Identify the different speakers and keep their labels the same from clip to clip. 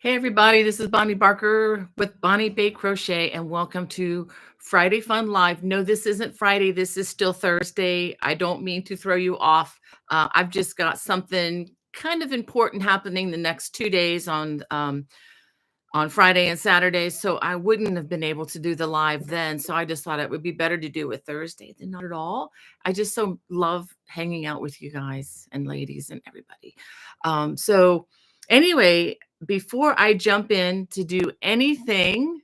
Speaker 1: Hey everybody, this is Bonnie Barker with Bonnie Bay Crochet, and welcome to Friday Fun Live. No, this isn't Friday. This is still Thursday. I don't mean to throw you off. I've just got something kind of important happening the next 2 days on Friday and Saturday, so I wouldn't have been able to do the live then. So I just thought it would be better to do it Thursday than not at all. I just so love hanging out with you guys and ladies and everybody. So anyway, before I jump in to do anything,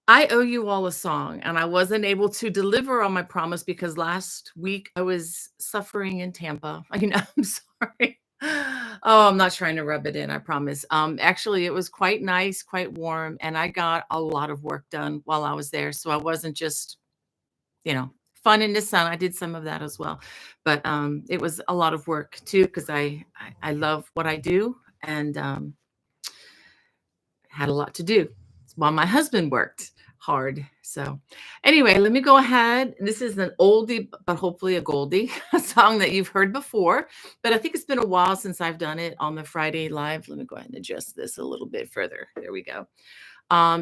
Speaker 1: I owe you all a song, and I wasn't able to deliver on my promise because last week I was suffering in Tampa. I know, I'm sorry. Oh, I'm not trying to rub it in, I promise. Actually, it was quite nice, quite warm, and I got a lot of work done while I was there. So I wasn't just, fun in the sun. I did some of that as well, but it was a lot of work too because I love what I do, and had a lot to do while my husband worked hard. So anyway, let me go ahead. This is an oldie, but hopefully a goldie, a song that you've heard before, but I think it's been a while since I've done it on the Friday live. Let me go ahead and adjust this a little bit further. There we go.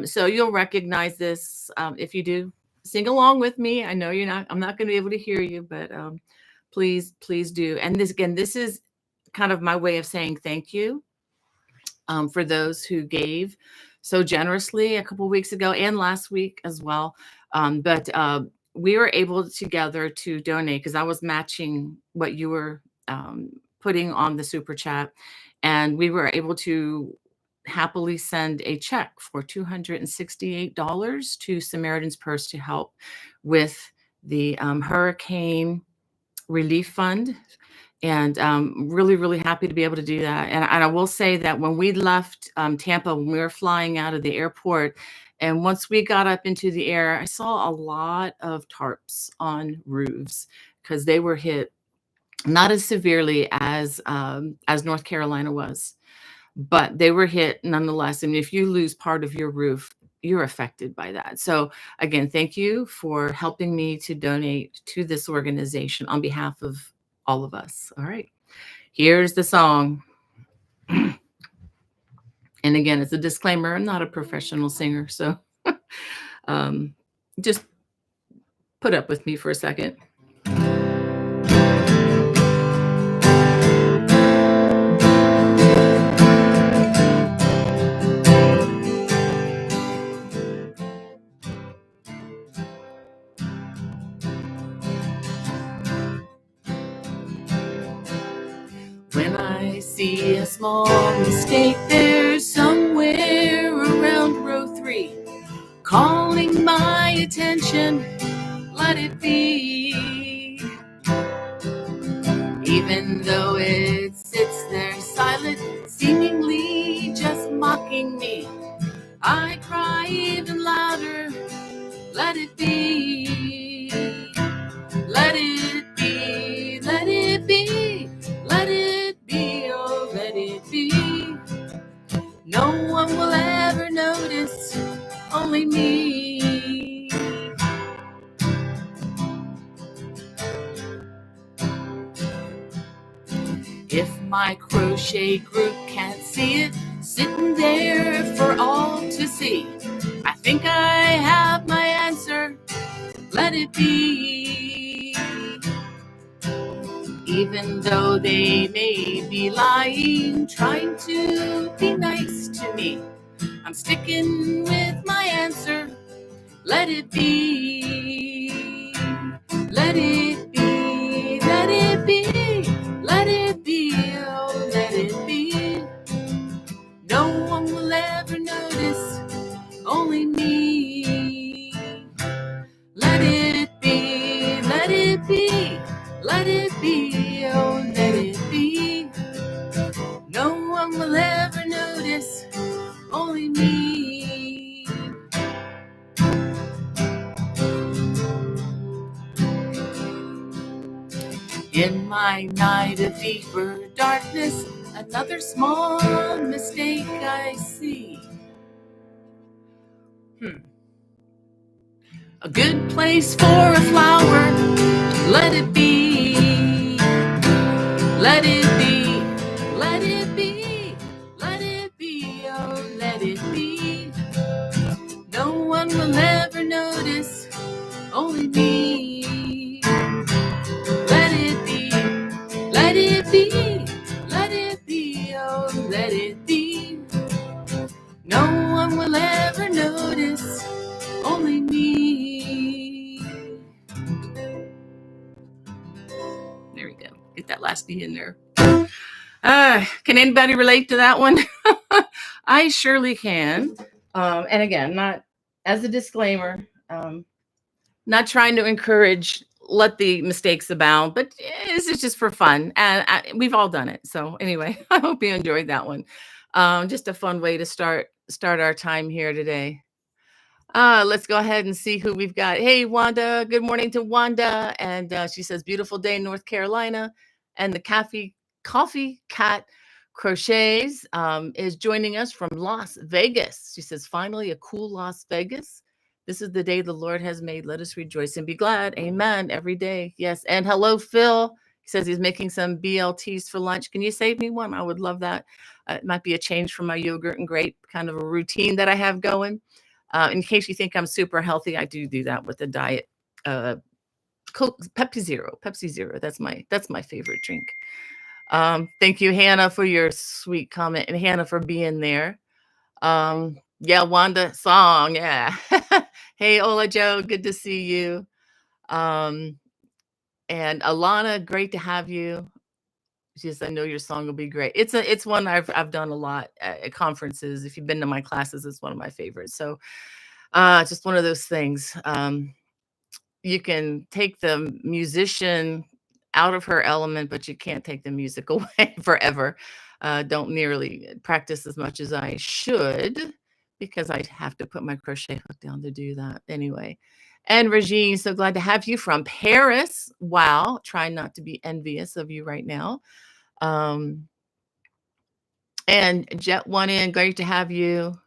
Speaker 1: So you'll recognize this. If you do, sing along with me. I know I'm not going to be able to hear you, but please do. And this is kind of my way of saying thank you for those who gave so generously a couple weeks ago and last week as well. But we were able together to donate because I was matching what you were putting on the super chat, and we were able to happily send a check for $268 to Samaritan's Purse to help with the hurricane relief fund, and really, really happy to be able to do that. And I will say that when we left Tampa, when we were flying out of the airport, and once we got up into the air, I saw a lot of tarps on roofs because they were hit not as severely as North Carolina was, but they were hit nonetheless. And if you lose part of your roof, you're affected by that. So again, thank you for helping me to donate to this organization on behalf of all of us. All right, here's the song. And again, it's a disclaimer, I'm not a professional singer, so just put up with me for a second. When I see a small mistake there somewhere around row 3, calling my attention, let it be. Even though it sits there silent, seemingly just mocking me, I cry even louder, let it be. Let it be, let it be, let it be, oh let it be. No one will ever notice, only me. If my crochet group can't see it, sitting there for all to see, I think I have my answer, let it be. Even though they may be lying, trying to be nice to me, I'm sticking with my answer, let it be. Let it be, let it be, let it be, oh let it be. No one will ever notice, only me. Let it be, let it be, let it be, oh let it be. No one will ever notice, only me. In my night of deeper darkness, another small mistake I see. A good place for a flower, let it be. Let it be, let it be, let it be, oh let let it be. No one will ever notice, only me. There we go. Get that last B in there. Can anybody relate to that one? I surely can. And again, not as a disclaimer, not trying to encourage let the mistakes abound, but this is just for fun. And we've all done it. So anyway, I hope you enjoyed that one. Just a fun way to start our time here today. Let's go ahead and see who we've got. Hey, Wanda. Good morning to Wanda. And she says, beautiful day in North Carolina. And the Coffee Cat Crochets is joining us from Las Vegas. She says, finally, a cool Las Vegas. This is the day the Lord has made. Let us rejoice and be glad. Amen. Every day. Yes. And hello, Phil. He says he's making some BLTs for lunch. Can you save me one? I would love that. It might be a change from my yogurt and grape kind of a routine that I have going. In case you think I'm super healthy, I do that with a diet. Coke, Pepsi Zero. That's my favorite drink. Thank you, Hannah, for your sweet comment, and Hannah for being there. Yeah, Wanda song. Yeah. Hey, Ola Joe, good to see you. And Alana, great to have you. She says, I know your song will be great. It's one I've done a lot at conferences. If you've been to my classes, it's one of my favorites. So just one of those things. You can take the musician out of her element, but you can't take the music away forever. Don't nearly practice as much as I should because I have to put my crochet hook down to do that anyway. And Regine, so glad to have you from Paris. Wow. Trying not to be envious of you right now. And Jet One In, great to have you.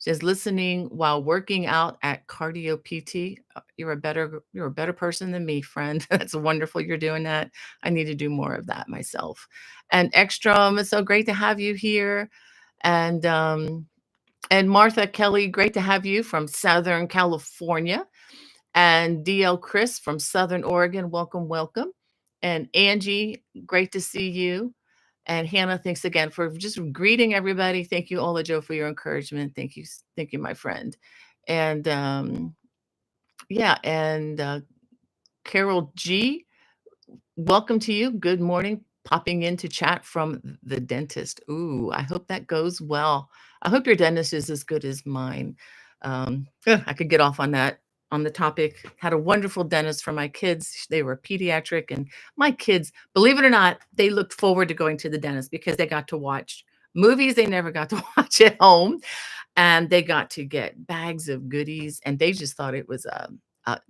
Speaker 1: Just listening while working out at Cardio PT. You're a better person than me, friend. That's wonderful you're doing that. I need to do more of that myself. And Ekstrom, it's so great to have you here. And Martha Kelly, great to have you from Southern California. And DL Chris from Southern Oregon, welcome. And Angie, great to see you. And Hannah, thanks again for just greeting everybody. Thank you, Ola Joe, for your encouragement. Thank you, my friend. And yeah, and Carol G, welcome to you. Good morning. Popping in to chat from the dentist. Ooh, I hope that goes well. I hope your dentist is as good as mine. I could get off on that. On the topic, had a wonderful dentist for my kids. They were pediatric, and my kids, believe it or not, they looked forward to going to the dentist because they got to watch movies they never got to watch at home, and they got to get bags of goodies, and they just thought it was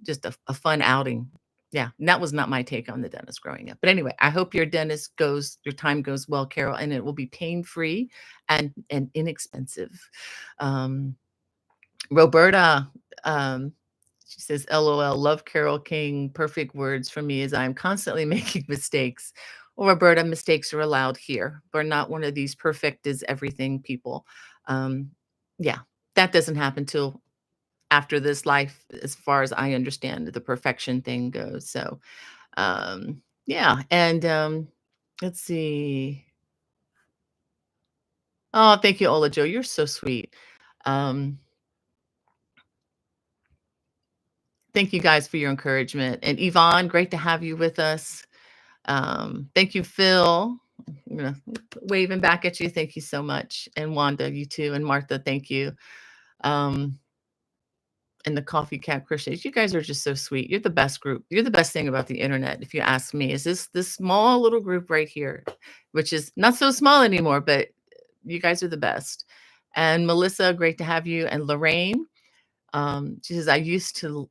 Speaker 1: just a fun outing. Yeah, and that was not my take on the dentist growing up. But anyway, I hope your time goes well, Carol, and it will be pain-free and inexpensive. Roberta, she says, LOL, love Carol King. Perfect words for me as I'm constantly making mistakes. Well, Roberta, mistakes are allowed here. We're not one of these perfect is everything people. Yeah, that doesn't happen till after this life, as far as I understand the perfection thing goes. So, yeah. And let's see. Oh, thank you, Ola Joe. You're so sweet. Thank you guys for your encouragement. And Yvonne, great to have you with us. Thank you, Phil. I'm gonna waving back at you. Thank you so much. And Wanda, you too. And Martha, thank you. And the Coffee Cat Crochets. You guys are just so sweet. You're the best group. You're the best thing about the internet, if you ask me, is this small little group right here, which is not so small anymore, but you guys are the best. And Melissa, great to have you. And Lorraine, she says, I used to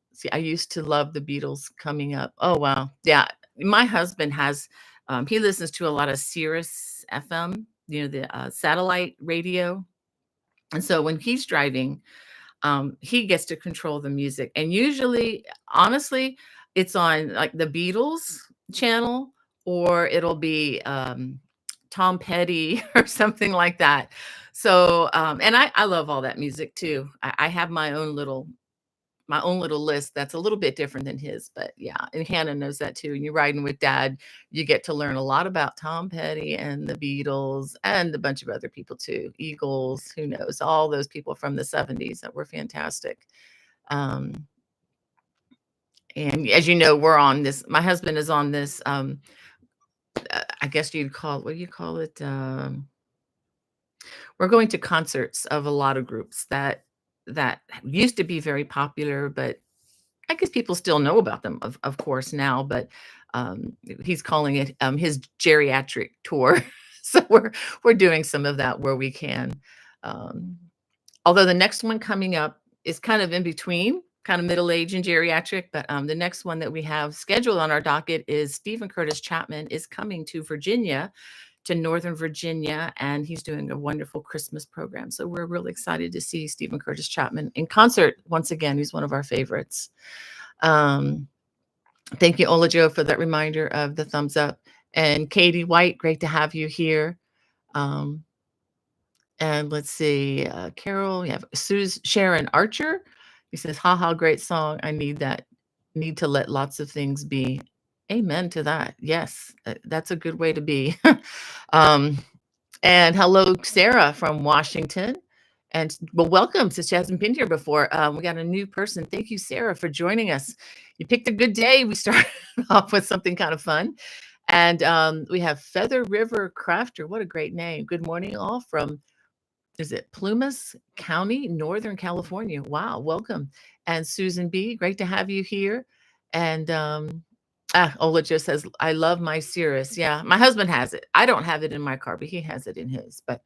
Speaker 1: love the Beatles coming up. Oh, wow. Yeah. My husband has, he listens to a lot of Sirius FM, the satellite radio. And so when he's driving, he gets to control the music. And usually, honestly, it's on like the Beatles channel, or it'll be Tom Petty or something like that. So, and I love all that music too. I have my own little my own little list that's a little bit different than his. But yeah, and Hannah knows that too. And you're riding with Dad, you get to learn a lot about Tom Petty and the Beatles and a bunch of other people too. Eagles, who knows, all those people from the 70s that were fantastic. Um, and as you know, we're on this, my husband is on this, I guess you'd call it, what do you call it? We're going to concerts of a lot of groups that used to be very popular, but I guess people still know about them, of course, now. But he's calling it his geriatric tour. So we're doing some of that where we can. Um, Although the next one coming up is kind of in between, kind of middle age and geriatric. But the next one that we have scheduled on our docket is Stephen Curtis Chapman is coming to Virginia, to Northern Virginia, and he's doing a wonderful Christmas program. So we're really excited to see Stephen Curtis Chapman in concert once again. He's one of our favorites. Um, Thank you, Ola Joe, for that reminder of the thumbs up. And Katie White, great to have you here. Um, and let's see, Carol, you have Sharon Archer. He says, haha, great song. I need that. Need to let lots of things be. Amen to that. Yes, that's a good way to be. um, and hello, Sarah from Washington. And well, welcome, since she hasn't been here before. We got a new person. Thank you, Sarah, for joining us. You picked a good day. We started off with something kind of fun. And we have Feather River Crafter. What a great name. Good morning, all from, is it Plumas County, Northern California? Wow, welcome. And Susan B., great to have you here. And Ola just says, I love my Cirrus. Yeah, my husband has it. I don't have it in my car, but he has it in his. But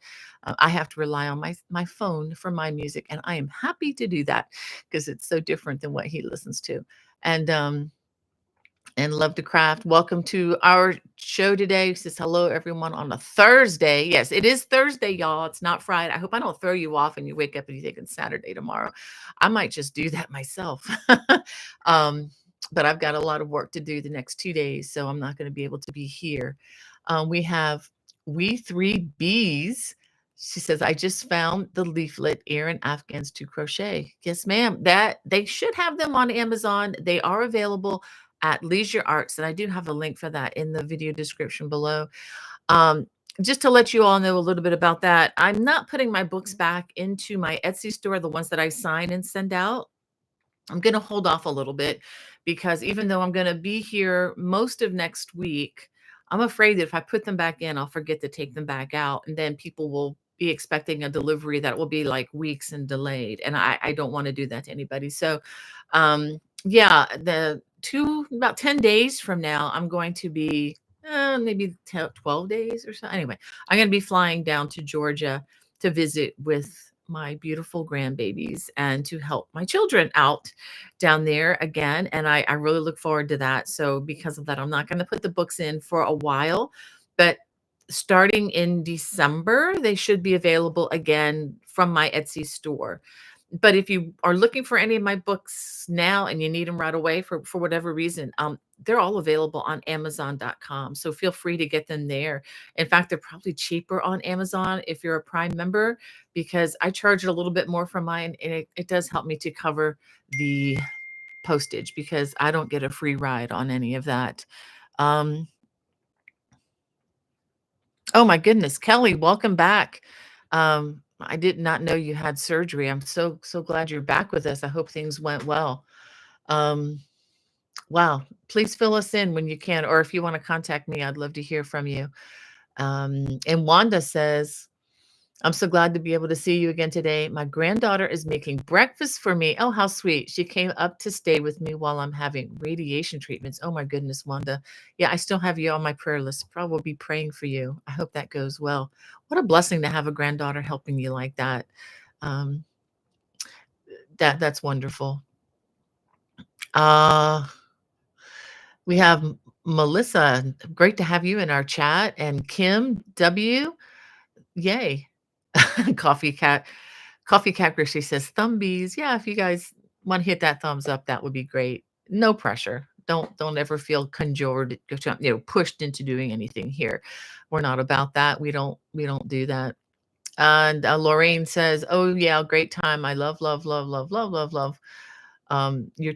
Speaker 1: I have to rely on my phone for my music. And I am happy to do that because it's so different than what he listens to. And love to craft. Welcome to our show today. He says hello, everyone, on a Thursday. Yes, it is Thursday, y'all. It's not Friday. I hope I don't throw you off and you wake up and you think it's Saturday tomorrow. I might just do that myself. But I've got a lot of work to do the next 2 days, so I'm not going to be able to be here. We have We Three Bees. She says, I just found the leaflet, Erin Afghans to Crochet. Yes, ma'am. That they should have them on Amazon. They are available at Leisure Arts, and I do have a link for that in the video description below. Just to let you all know a little bit about that, I'm not putting my books back into my Etsy store, the ones that I sign and send out. I'm going to hold off a little bit because even though I'm going to be here most of next week, I'm afraid that if I put them back in, I'll forget to take them back out. And then people will be expecting a delivery that will be like weeks and delayed. And I don't want to do that to anybody. So, yeah, about 10 days from now, I'm going to be maybe 12 days or so. Anyway, I'm going to be flying down to Georgia to visit with my beautiful grandbabies and to help my children out down there again. And I really look forward to that. So because of that, I'm not going to put the books in for a while, but starting in December, they should be available again from my Etsy store. But if you are looking for any of my books now and you need them right away for whatever reason, they're all available on Amazon.com. So feel free to get them there. In fact, they're probably cheaper on Amazon if you're a Prime member, because I charge a little bit more for mine, and it does help me to cover the postage because I don't get a free ride on any of that. Oh my goodness, Kelly, welcome back. I did not know you had surgery. I'm so glad you're back with us. I hope things went well. Wow. Please fill us in when you can, or if you want to contact me, I'd love to hear from you. And Wanda says, I'm so glad to be able to see you again today. My granddaughter is making breakfast for me. Oh, how sweet. She came up to stay with me while I'm having radiation treatments. Oh, my goodness, Wanda. Yeah, I still have you on my prayer list. Probably be praying for you. I hope that goes well. What a blessing to have a granddaughter helping you like that. That's wonderful. We have Melissa. Great to have you in our chat. And Kim W. Yay. Coffee Cat Grigsby says thumbies. Yeah, if you guys want to hit that thumbs up, that would be great. No pressure. Don't ever feel conjured, pushed into doing anything here. We're not about that. We don't do that. And Lorraine says, oh yeah, great time. I love, love, love, love, love, love, love. Oh, you're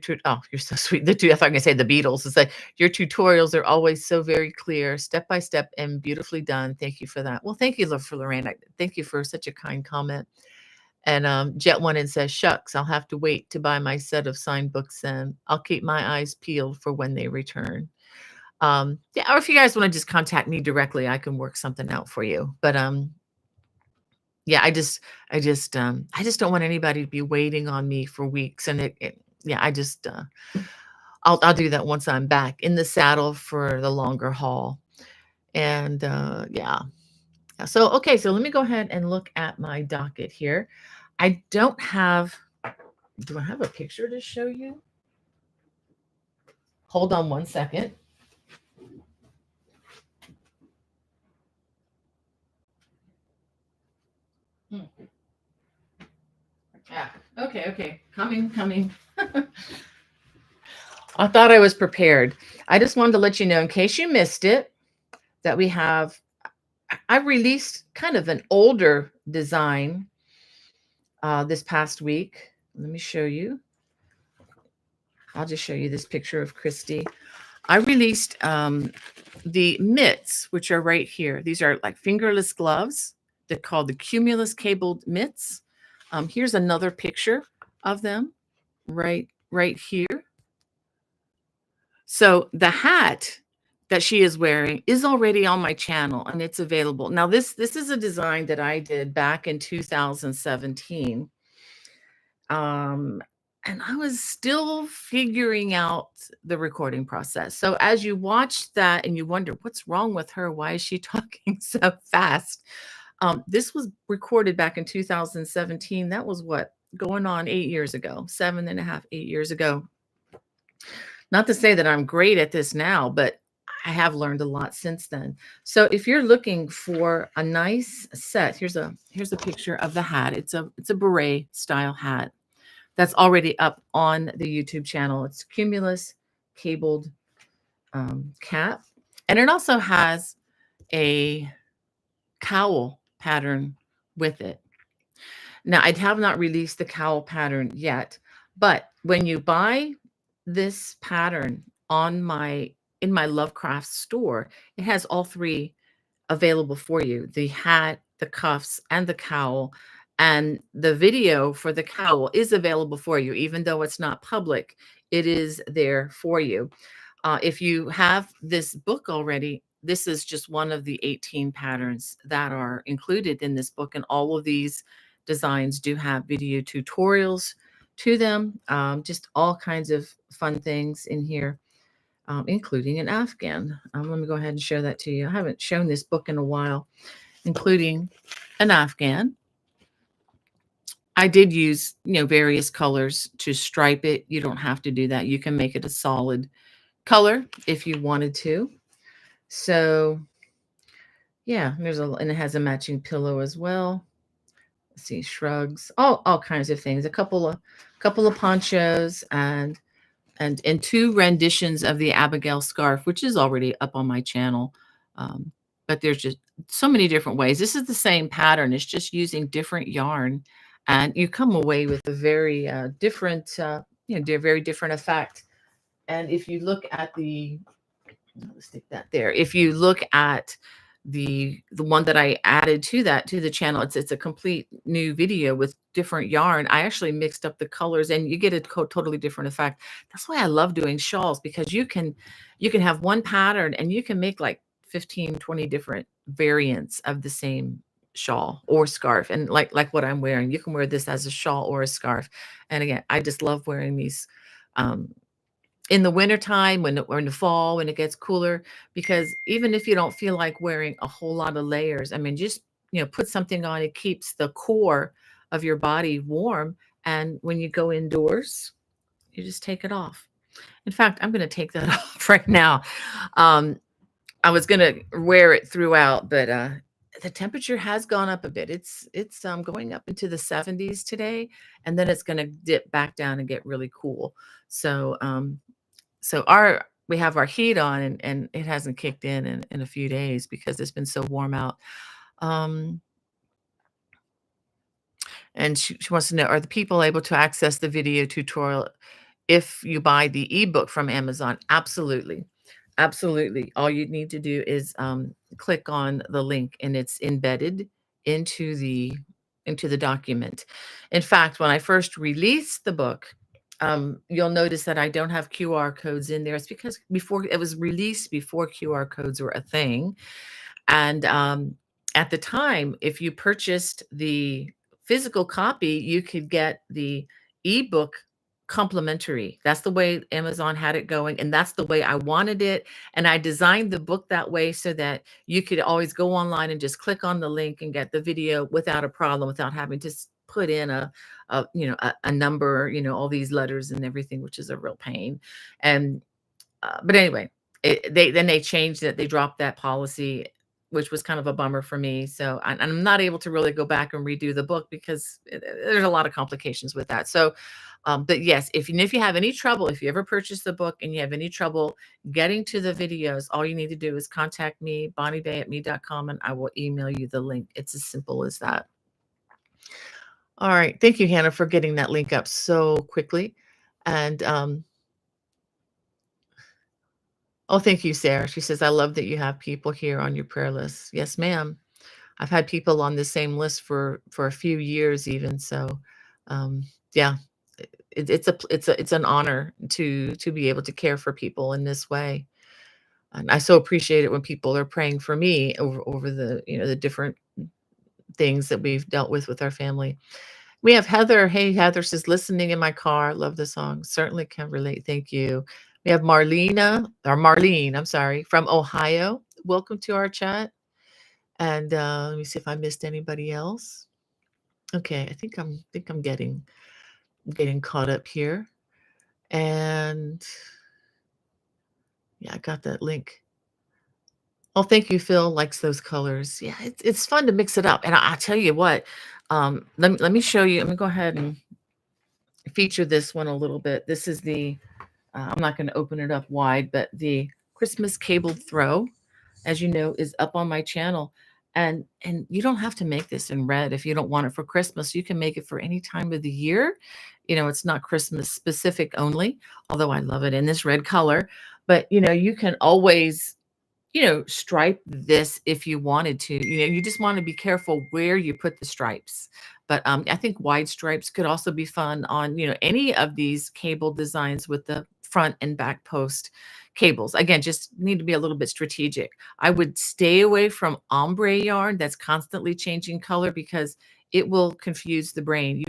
Speaker 1: so sweet. I thought I was gonna say the Beatles. It's like your tutorials are always so very clear, step by step, and beautifully done. Thank you for that. Well, thank you, for Lorraine. Thank you for such a kind comment. And Jet One and says, "Shucks, I'll have to wait to buy my set of signed books. And I'll keep my eyes peeled for when they return." Yeah, or if you guys want to just contact me directly, I can work something out for you. But yeah, I just don't want anybody to be waiting on me for weeks. And yeah, I'll do that once I'm back in the saddle for the longer haul. And yeah. So okay, so let me go ahead and look at my docket here. I don't have. Do I have a picture to show you? Hold on one second. Hmm. Yeah. Okay. Coming. I thought I was prepared. I just wanted to let you know, in case you missed it, that I released kind of an older design this past week. Let me show you. I'll just show you this picture of Christy. I released the mitts, which are right here. These are like fingerless gloves. They're called the Cumulus cabled mitts. Here's another picture of them right here. So the hat that she is wearing is already on my channel and it's available. Now this is a design that I did back in 2017. And I was still figuring out the recording process. So as you watch that and you wonder what's wrong with her, why is she talking so fast? This was recorded back in 2017. That was what, going on 8 years ago, 7.5, 8 years ago. Not to say that I'm great at this now, but I have learned a lot since then. So if you're looking for a nice set, here's a picture of the hat. It's a beret style hat that's already up on the YouTube channel. It's Cumulus cabled cap, and it also has a cowl pattern with it. Now, I have not released the cowl pattern yet, but when you buy this pattern in my Lovecraft store, it has all three available for you: the hat, the cuffs, and the cowl. And the video for the cowl is available for you, even though it's not public. It is there for you. If you have this book already, this is just one of the 18 patterns that are included in this book, and all of these designs do have video tutorials to them. Just all kinds of fun things in here, including an Afghan. Let me go ahead and show that to you. I haven't shown this book in a while, including an Afghan. I did use, various colors to stripe it. You don't have to do that. You can make it a solid color if you wanted to. So yeah, and it has a matching pillow as well. Let's see, shrugs, all kinds of things. A couple of ponchos and two renditions of the Abigail scarf, which is already up on my channel. But there's just so many different ways. This is the same pattern. It's just using different yarn, and you come away with a very different, very different effect. And if you look at let's stick that there. If you look at the one that I added to the channel, it's a complete new video with different yarn. I actually mixed up the colors and you get a totally different effect. That's why I love doing shawls, because you can have one pattern and you can make like 15, 20 different variants of the same shawl or scarf. And like what I'm wearing, you can wear this as a shawl or a scarf. And again, I just love wearing these in the wintertime, or in the fall, when it gets cooler, because even if you don't feel like wearing a whole lot of layers, I mean, just, put something on. It keeps the core of your body warm. And when you go indoors, you just take it off. In fact, I'm going to take that off right now. I was going to wear it throughout, but the temperature has gone up a bit. It's going up into the 70s today, and then it's going to dip back down and get really cool. So we have our heat on, and it hasn't kicked in a few days because it's been so warm out. And And she wants to know, are the people able to access the video tutorial if you buy the ebook from Amazon? Absolutely. Absolutely. All you need to do is click on the link and it's embedded into the document. In fact, when I first released the book, you'll notice that I don't have QR codes in there. It's because before it was released before QR codes were a thing. And at the time, if you purchased the physical copy, you could get the ebook complimentary. That's the way Amazon had it going, and that's the way I wanted it. And I designed the book that way so that you could always go online and just click on the link and get the video without a problem, without having to put in a number, all these letters and everything, which is a real pain. And but anyway, they changed it. They dropped that policy, which was kind of a bummer for me. So I'm not able to really go back and redo the book because there's a lot of complications with that. So, but yes, if you have any trouble, if you ever purchase the book and you have any trouble getting to the videos, all you need to do is contact me, bonniebay@me.com, and I will email you the link. It's as simple as that. All right. Thank you, Hannah, for getting that link up so quickly. And oh, thank you, Sarah. She says, I love that you have people here on your prayer list. Yes, ma'am. I've had people on the same list for a few years even. So, um, yeah, it's an honor to be able to care for people in this way. And I so appreciate it when people are praying for me over the different things that we've dealt with our family. We have Heather. Hey, Heather says, listening in my car. Love the song. Certainly can relate. Thank you. We have Marlene, I'm sorry, from Ohio. Welcome to our chat. And let me see if I missed anybody else. Okay, I think I'm getting caught up here. And yeah, I got that link. Oh, thank you, Phil. Likes those colors. Yeah, it's fun to mix it up. And I tell you what, let me show you. Let me go ahead and feature this one a little bit. This is I'm not going to open it up wide, but the Christmas cabled throw, as you know, is up on my channel. And you don't have to make this in red if you don't want it for Christmas. You can make it for any time of the year. It's not Christmas specific only, although I love it in this red color. But you can always stripe this if you wanted to. You just want to be careful where you put the stripes. But I think wide stripes could also be fun on, any of these cable designs with the front and back post cables. Again, just need to be a little bit strategic. I would stay away from ombre yarn that's constantly changing color because it will confuse the brain.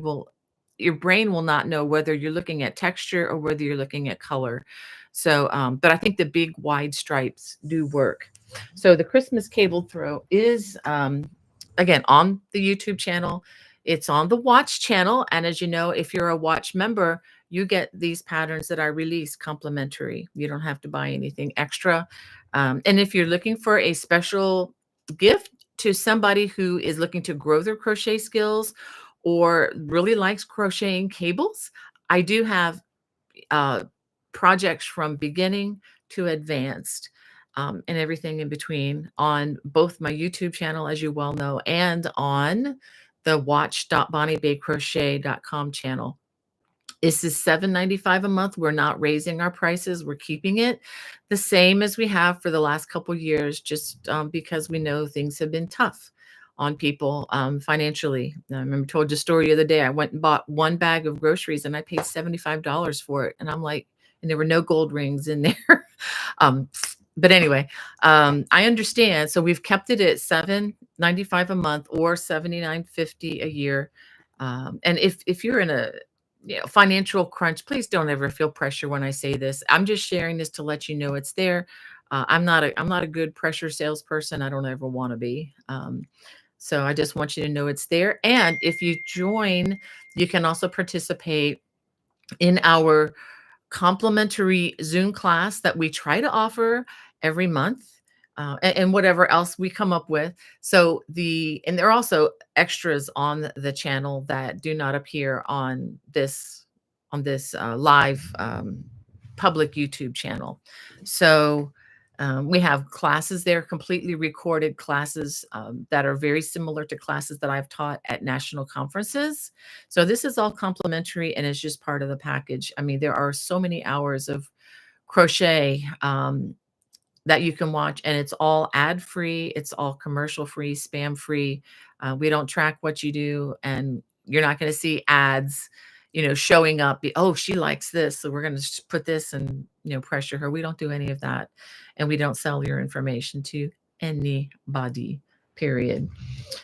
Speaker 1: Your brain will not know whether you're looking at texture or whether you're looking at color. So, but I think the big wide stripes do work. So the Christmas cable throw is, again, on the YouTube channel. It's on the Watch channel. And as you know, if you're a Watch member, you get these patterns that I release complimentary. You don't have to buy anything extra. And if you're looking for a special gift to somebody who is looking to grow their crochet skills or really likes crocheting cables, I do have projects from beginning to advanced, and everything in between on both my YouTube channel, as you well know, and on the watch.bonniebaycrochet.com channel. This is $7.95 a month. We're not raising our prices. We're keeping it the same as we have for the last couple years, just because we know things have been tough on people financially. I remember told you a story the other day. I went and bought one bag of groceries and I paid $75 for it. And I'm like, and there were no gold rings in there. But anyway, I understand. So we've kept it at $7.95 a month or $79.50 a year. And if you're in a financial crunch, please don't ever feel pressure when I say this. I'm just sharing this to let you know it's there. I'm not a good pressure salesperson. I don't ever want to be. So I just want you to know it's there. And if you join, you can also participate in our complimentary Zoom class that we try to offer every month. And whatever else we come up with. So and there are also extras on the channel that do not appear on this live public YouTube channel. So We have classes there, completely recorded classes that are very similar to classes that I've taught at national conferences. So this is all complimentary and it's just part of the package. I mean, there are so many hours of crochet that you can watch, and it's all ad free, it's all commercial free, spam free. We don't track what you do, and you're not going to see ads, showing up. Oh, she likes this, so we're going to put this and pressure her. We don't do any of that, and we don't sell your information to anybody. Period.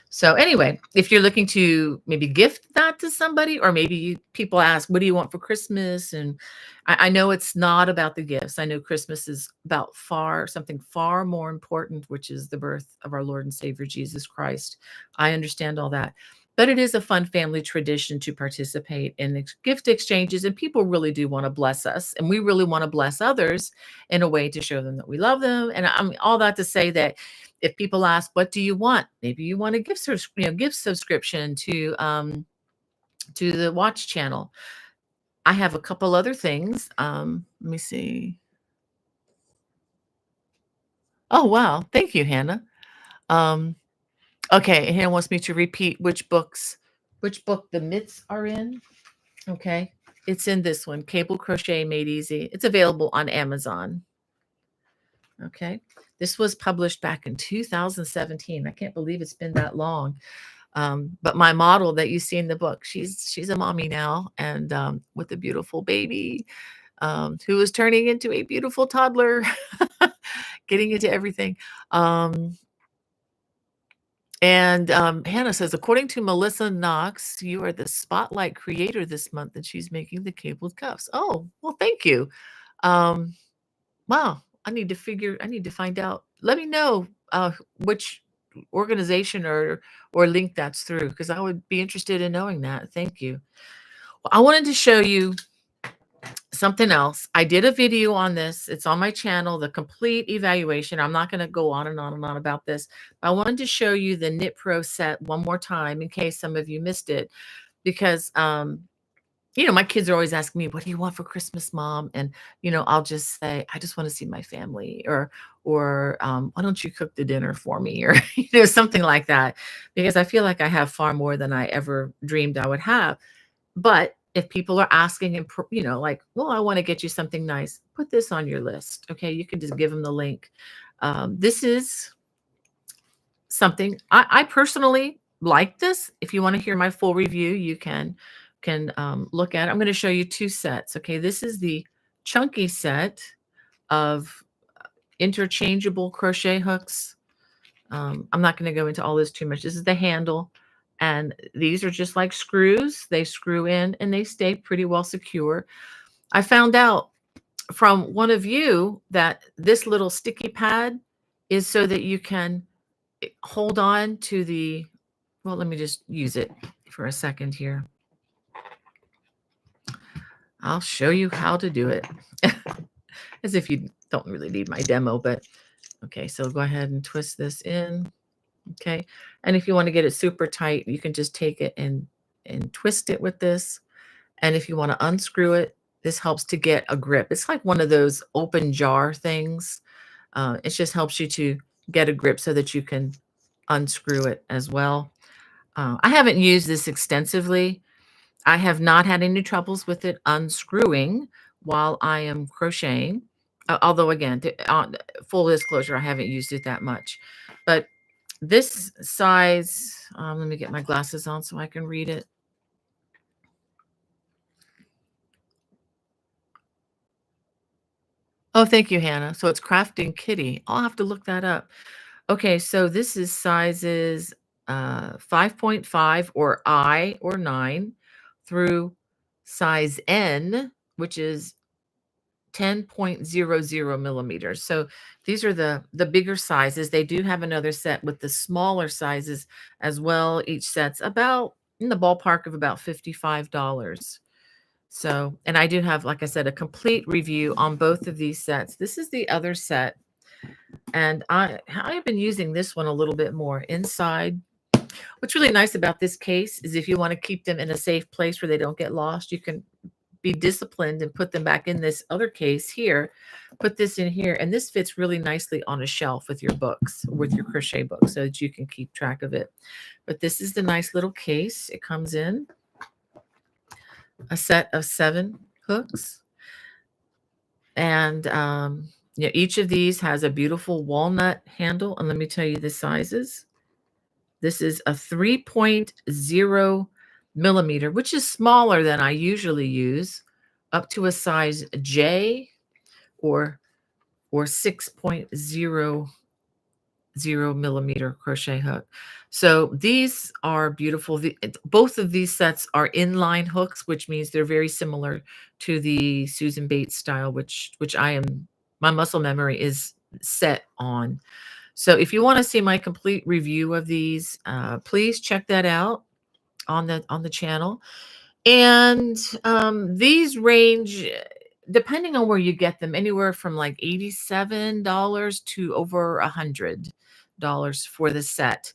Speaker 1: So anyway, if you're looking to maybe gift that to somebody, or maybe people ask, what do you want for Christmas? And I know it's not about the gifts. I know Christmas is about something far more important, which is the birth of our Lord and Savior, Jesus Christ. I understand all that. But it is a fun family tradition to participate in gift exchanges, and people really do want to bless us, and we really want to bless others in a way to show them that we love them. And I'm all that to say that if people ask, what do you want? Maybe you want a gift subscription to the Watch channel. I have a couple other things. Let me see. Oh, wow. Thank you, Hannah. Um, okay. Hannah wants me to repeat which book the myths are in. Okay. It's in this one, Cable Crochet Made Easy. It's available on Amazon. Okay. This was published back in 2017. I can't believe it's been that long. But my model that you see in the book, she's a mommy now, and with a beautiful baby, who is turning into a beautiful toddler, getting into everything. And Hannah says, according to Melissa Knox, you are the spotlight creator this month, and she's making the cabled cuffs. Oh, well, thank you. Wow, I need to find out. Let me know which organization or link that's through, because I would be interested in knowing that. Thank you. Well, I wanted to show you something else. I did a video on this. It's on my channel, the complete evaluation. I'm not going to go on and on and on about this. I wanted to show you the Knit Pro set one more time in case some of you missed it, because my kids are always asking me, what do you want for Christmas, Mom? And, I'll just say, I just want to see my family, or why don't you cook the dinner for me? Or, something like that, because I feel like I have far more than I ever dreamed I would have. But if people are asking and, like, well, I want to get you something nice, put this on your list. Okay. You can just give them the link. This is something I personally like this. If you want to hear my full review, you can look at it. I'm going to show you two sets. Okay, this is the chunky set of interchangeable crochet hooks. I'm not going to go into all this too much. This is the handle, and these are just like screws. They screw in and they stay pretty well secure. I found out from one of you that this little sticky pad is so that you can hold on to the, well, let me just use it for a second here. I'll show you how to do it. As if you don't really need my demo, but okay, so go ahead and twist this in. Okay, and if you want to get it super tight, you can just take it and twist it with this. And if you want to unscrew it, this helps to get a grip. It's like one of those open jar things. It just helps you to get a grip so that you can unscrew it as well. I haven't used this extensively. I have not had any troubles with it unscrewing while I am crocheting. Although, again, full disclosure, I haven't used it that much. But this size, let me get my glasses on so I can read it. Oh, thank you, Hannah. So it's Crafting Kitty. I'll have to look that up. Okay, so this is sizes 5.5 or I or 9 through size N, which is 10.00 millimeters. So these are the bigger sizes. They do have another set with the smaller sizes as well. Each set's about in the ballpark of about $55. So, and I do have, like I said, a complete review on both of these sets. This is the other set, and I've been using this one a little bit more inside. What's really nice about this case is if you want to keep them in a safe place where they don't get lost, you can be disciplined and put them back in this other case here, put this in here, and this fits really nicely on a shelf with your books, with your crochet books, so that you can keep track of it. But this is the nice little case. It comes in a set of 7 hooks. And yeah, each of these has a beautiful walnut handle. And let me tell you the sizes. This is a 3.0 millimeter, which is smaller than I usually use, up to a size J or 6.00 millimeter crochet hook. So these are beautiful. Both of these sets are inline hooks, which means they're very similar to the Susan Bates style, which my muscle memory is set on. So if you want to see my complete review of these, please check that out on the channel. And these range, depending on where you get them, anywhere from like $87 to over $100 for the set.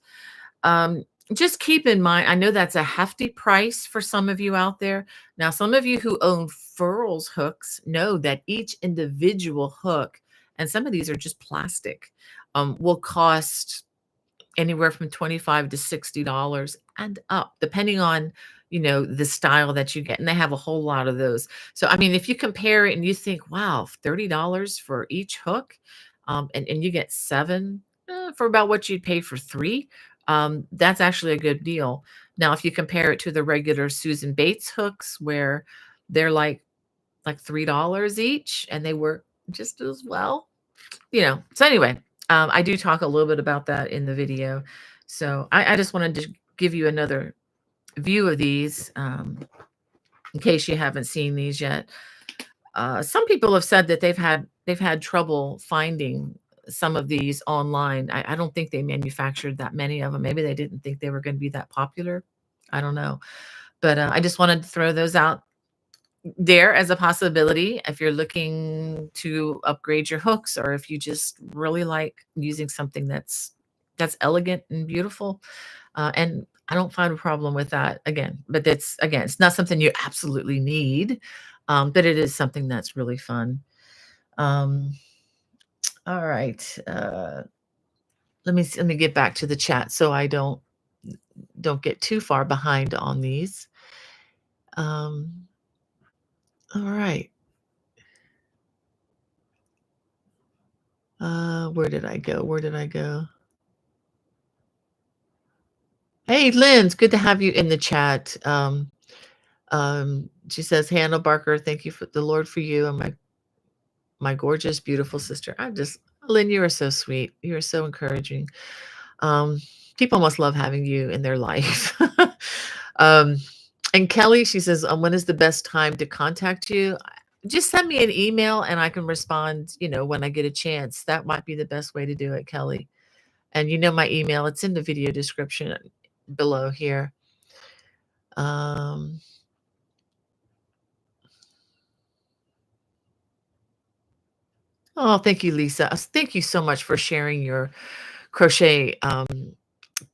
Speaker 1: Um, just keep in mind, I know that's a hefty price for some of you out there. Now, some of you who own Furls hooks know that each individual hook, and some of these are just plastic, will cost anywhere from $25 to $60 and up, depending on, the style that you get. And they have a whole lot of those. So, I mean, if you compare it and you think, wow, $30 for each hook, and you get 7 for about what you'd pay for 3, that's actually a good deal. Now, if you compare it to the regular Susan Bates hooks, where they're like $3 each and they work just as well, So anyway, I do talk a little bit about that in the video. So I just wanted to give you another view of these, in case you haven't seen these yet. Some people have said that they've had trouble finding some of these online. I don't think they manufactured that many of them. Maybe they didn't think they were going to be that popular. I don't know. But I just wanted to throw those out there as a possibility if you're looking to upgrade your hooks, or if you just really like using something that's elegant and beautiful. And I don't find a problem with that, again. But it's not something you absolutely need, but it is something that's really fun. Um, all right. Let me get back to the chat so I don't get too far behind on these. Um, all right. Where did I go? Where did I go? Hey, Lynn, it's good to have you in the chat. She says, Hannah Barker, thank you for the Lord for you and my gorgeous, beautiful sister. Lynn, you are so sweet. You are so encouraging. Um, People must love having you in their life. um, and Kelly, she says, when is the best time to contact you? Just send me an email and I can respond, when I get a chance. That might be the best way to do it, Kelly. And my email, it's in the video description below here. Um, oh, thank you, Lisa. Thank you so much for sharing your crochet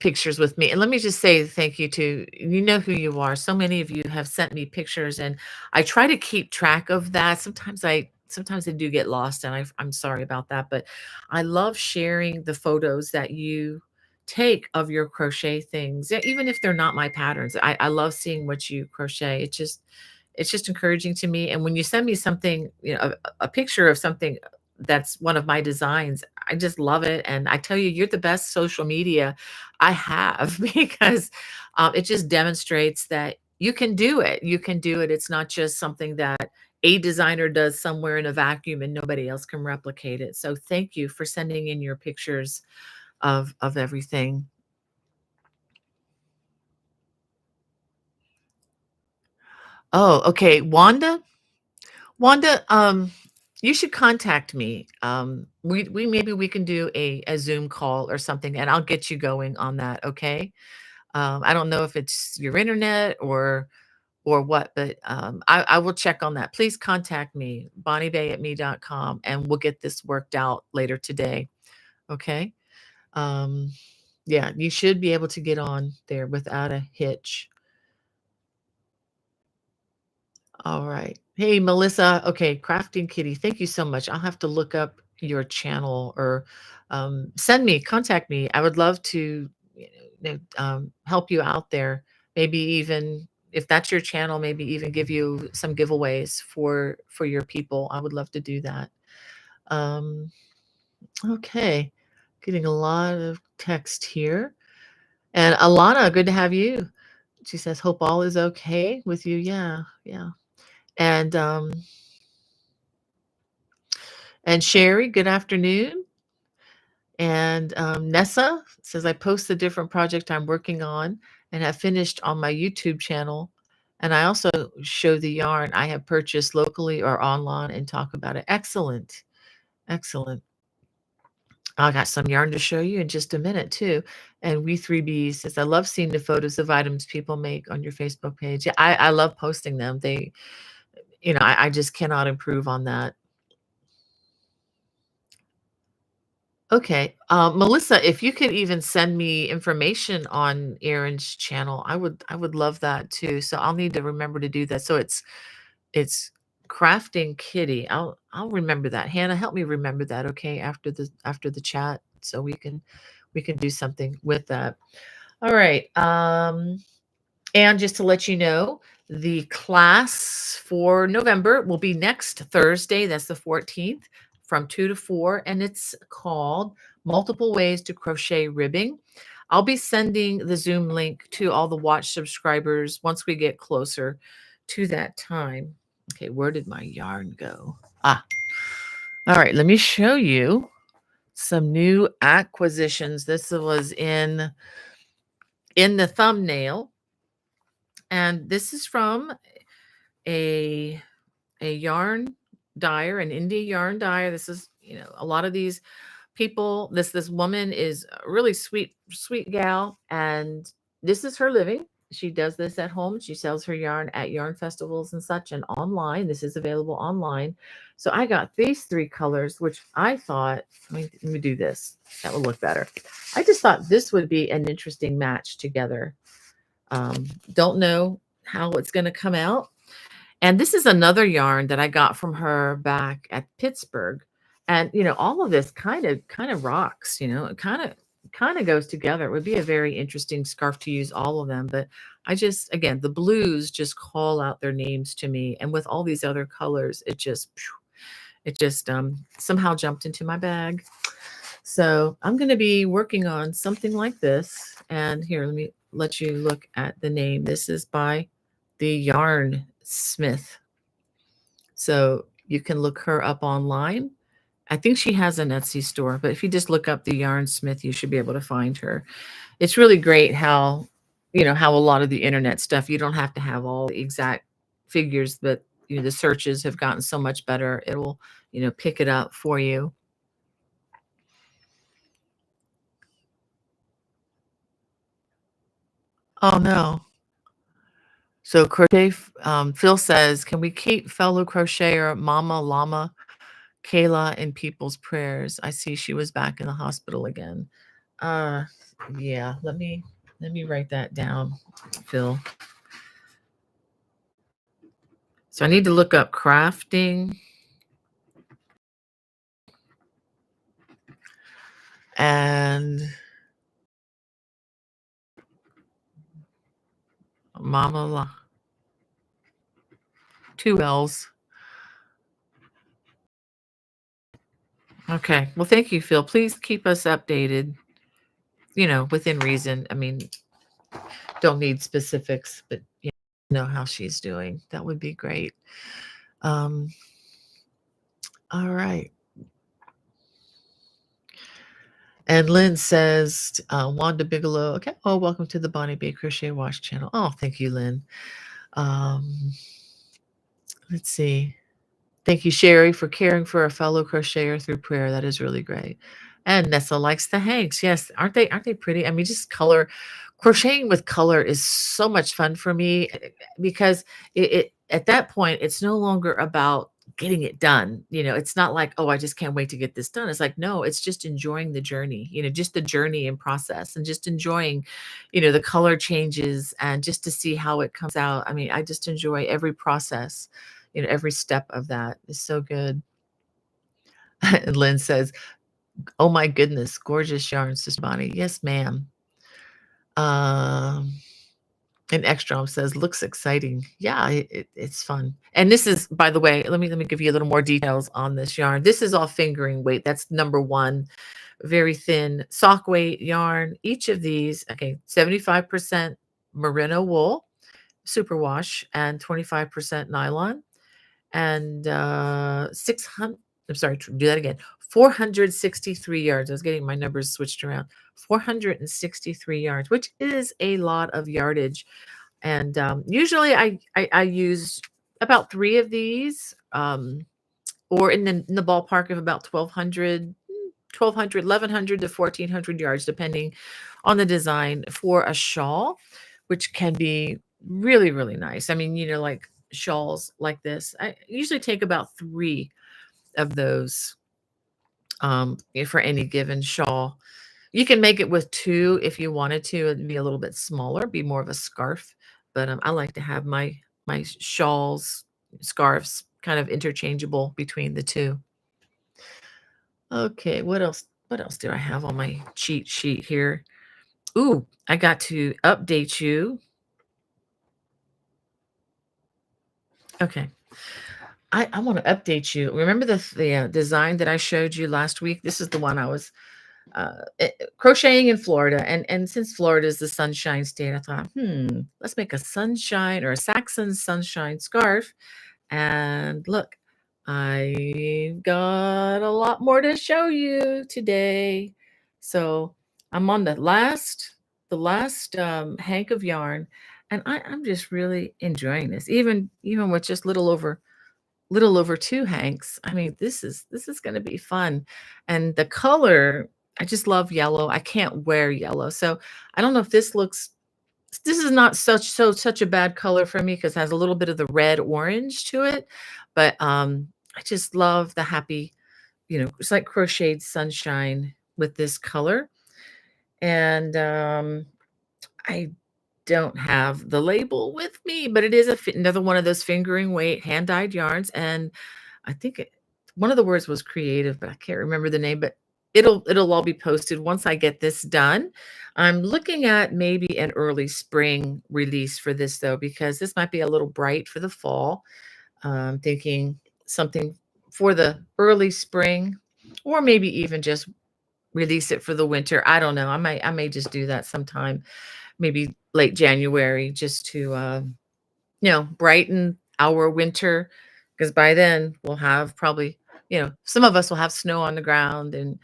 Speaker 1: pictures with me. And let me just say thank you to, you know who you are. So many of you have sent me pictures, and I try to keep track of that. Sometimes I do get lost, and I'm sorry about that. But I love sharing the photos that you take of your crochet things, even if they're not my patterns. I love seeing what you crochet. It's just encouraging to me. And when you send me something, a picture of something that's one of my designs, I just love it. And I tell you, you're the best social media I have because it just demonstrates that you can do it. You can do it. It's not just something that a designer does somewhere in a vacuum and nobody else can replicate it. So thank you for sending in your pictures of everything. Oh, okay. Wanda, you should contact me. We maybe we can do a Zoom call or something, and I'll get you going on that. Okay. I don't know if it's your internet or what, but I will check on that. Please contact me, bonniebay@me.com, and we'll get this worked out later today. Okay. Um, yeah, you should be able to get on there without a hitch. All right. Hey, Melissa. Okay, Crafting Kitty. Thank you so much. I'll have to look up your channel or contact me. I would love to help you out there. Maybe even if that's your channel, maybe even give you some giveaways for your people. I would love to do that. Um, okay, getting a lot of text here. And Alana, good to have you. She says, "Hope all is okay with you." Yeah, yeah. And Sherry, good afternoon. And Nessa says, I post the different project I'm working on and have finished on my YouTube channel. And I also show the yarn I have purchased locally or online and talk about it. Excellent. Excellent. I got some yarn to show you in just a minute too. And We3B says, I love seeing the photos of items people make on your Facebook page. Yeah, I love posting them. I just cannot improve on that. Okay. Melissa, if you could even send me information on Aaron's channel, I would love that too. So I'll need to remember to do that. So it's Crafting Kitty. I'll remember that. Hannah, help me remember that, okay, after the chat so we can do something with that. All right. And just to let you know, the class for November will be next Thursday. That's the 14th from 2 to 4. And it's called Multiple Ways to Crochet Ribbing. I'll be sending the Zoom link to all the watch subscribers once we get closer to that time. Okay, where did my yarn go? All right, let me show you some new acquisitions. This was in the thumbnail. And this is from a yarn dyer, an indie yarn dyer. This is, a lot of these people, this woman is a really sweet gal, and this is her living. She does this at home. She sells her yarn at yarn festivals and such, and online. This is available online. So I got these three colors, which I thought, let me do this. That would look better. I just thought this would be an interesting match together. Don't know how it's going to come out. And this is another yarn that I got from her back at Pittsburgh. And all of this kind of rocks, it kind of goes together. It would be a very interesting scarf to use all of them, but again, the blues just call out their names to me, and with all these other colors, it just somehow jumped into my bag. So I'm going to be working on something like this. And here, let me let you look at the name. This is by the Yarn Smith. So you can look her up online. I think she has an Etsy store, but if you just look up the Yarn Smith, you should be able to find her. It's really great how a lot of the internet stuff, you don't have to have all the exact figures, but the searches have gotten so much better. It'll, pick it up for you. Oh no. So crochet, Phil says, can we keep fellow crocheter Mama Llama Kayla in people's prayers? I see she was back in the hospital again. Yeah, let me write that down, Phil. So I need to look up crafting and Mama Llama. 2 L's. Okay. Well, thank you, Phil. Please keep us updated, within reason. I mean, don't need specifics, but know how she's doing. That would be great. All right. And Lynn says, Wanda Bigelow. Okay. Oh, welcome to the Bonnie Bay Crochet Wash channel. Oh, thank you, Lynn. Let's see. Thank you, Sherry, for caring for a fellow crocheter through prayer. That is really great. And Nessa likes the Hanks. Yes, aren't they pretty? I mean, just crocheting with color is so much fun for me because it at that point it's no longer about getting it done. It's not like, oh, I just can't wait to get this done. It's like, no, it's just enjoying the journey, just the journey and process, and just enjoying, the color changes, and just to see how it comes out. I mean, I just enjoy every process, every step of that is so good. And Lynn says, oh my goodness, gorgeous yarns, Sister Bonnie. Yes, ma'am. Um, And Ekstrom says, "Looks exciting." Yeah, it's fun. And this is, by the way, let me give you a little more details on this yarn. This is all fingering weight. That's number one. Very thin sock weight yarn. Each of these, okay, 75% merino wool, superwash, and 25% nylon, and 600. I'm sorry, do that again. 463 yards. I was getting my numbers switched around. 463 yards, which is a lot of yardage. And usually I use about 3 of these, or in the ballpark of about 1,200, 1,100 to 1,400 yards, depending on the design for a shawl, which can be really, really nice. I mean, like shawls like this, I usually take about 3 of those, for any given shawl. You can make it with 2 if you wanted to. It'd be a little bit smaller, be more of a scarf, but, I like to have my shawls, scarves kind of interchangeable between the 2. Okay, what else do I have on my cheat sheet here? Ooh, I got to update you. Okay. I wanna update you. Remember the design that I showed you last week? This is the one I was crocheting in Florida, and since Florida is the sunshine state, I thought, let's make a sunshine or a Saxon sunshine scarf. And look, I got a lot more to show you today. So I'm on the last hank of yarn, and I'm just really enjoying this. Even with just little over 2 hanks. I mean, this is gonna be fun. And the color, I just love yellow. I can't wear yellow. So I don't know if this is not such a bad color for me because it has a little bit of the red orange to it. But I just love the happy, it's like crocheted sunshine with this color. And I don't have the label with me, but it is another one of those fingering weight hand dyed yarns. And I think one of the words was creative, but I can't remember the name. But it'll all be posted once I get this done. I'm looking at maybe an early spring release for this though, because this might be a little bright for the fall. Thinking something for the early spring, or maybe even just release it for the winter. I don't know. I may just do that sometime, maybe late January, just to brighten our winter, because by then we'll have probably, some of us will have snow on the ground and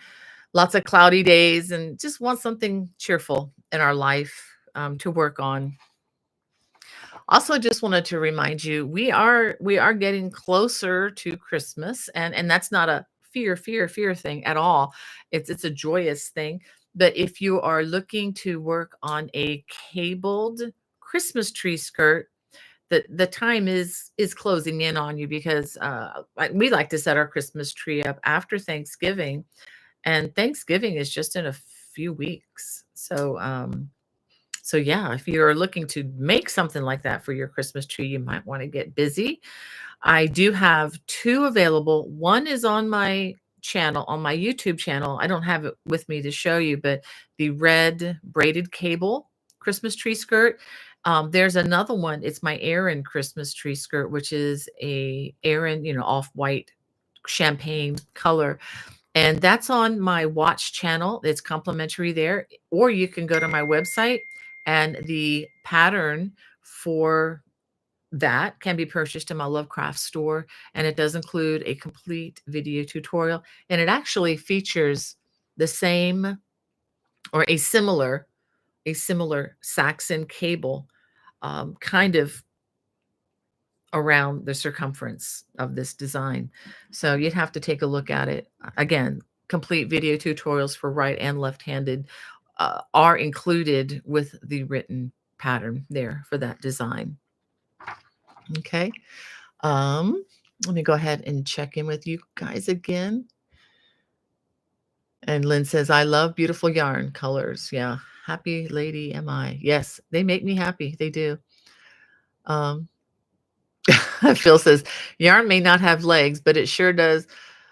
Speaker 1: lots of cloudy days, and just want something cheerful in our life, to work on. Also, just wanted to remind you, we are getting closer to Christmas, and that's not a fear thing at all. It's a joyous thing. But if you are looking to work on a cabled Christmas tree skirt, the time is closing in on you, because we like to set our Christmas tree up after Thanksgiving, and Thanksgiving is just in a few weeks. So yeah, if you're looking to make something like that for your Christmas tree, you might want to get busy. I do have 2 available. One is on my channel, on my YouTube channel. I don't have it with me to show you, but the red braided cable Christmas tree skirt. There's another one. It's my Aran Christmas tree skirt, which is a Aran, off-white champagne color. And that's on my watch channel. It's complimentary there. Or you can go to my website, and the pattern for that can be purchased in my Lovecraft store. And it does include a complete video tutorial. And it actually features the same, or a similar Saxon cable, kind of around the circumference of this design. So you'd have to take a look at it. Again, complete video tutorials for right and left-handed are included with the written pattern there for that design. Okay. Um, Let me go ahead and check in with you guys again. And Lynn says, I love beautiful yarn colors. Yeah. Happy lady am I. Yes, they make me happy. They do. Um, Phil says, yarn may not have legs, but it sure does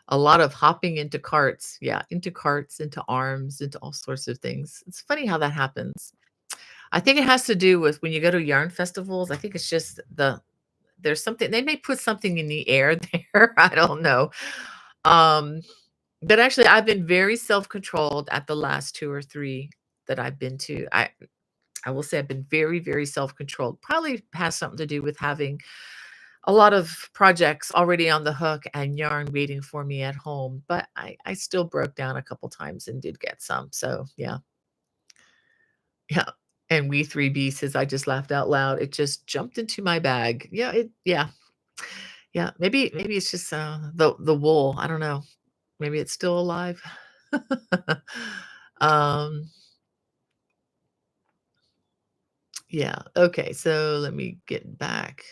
Speaker 1: a lot of hopping into carts. Yeah, into carts, into arms, into all sorts of things. It's funny how that happens. I think it has to do with when you go to yarn festivals. I think it's just there's something, they may put something in the air there. I don't know. Um, but actually, I've been very self-controlled at the last 2 or 3 that I've been to. I will say I've been very, very self-controlled. Probably has something to do with having a lot of projects already on the hook and yarn waiting for me at home, but I still broke down a couple times and did get some. So, yeah. Yeah. And We 3B says, "I just laughed out loud. It just jumped into my bag." Yeah. Yeah, maybe it's just, the wool. I don't know. Maybe it's still alive. Um, yeah, okay, so let me get back,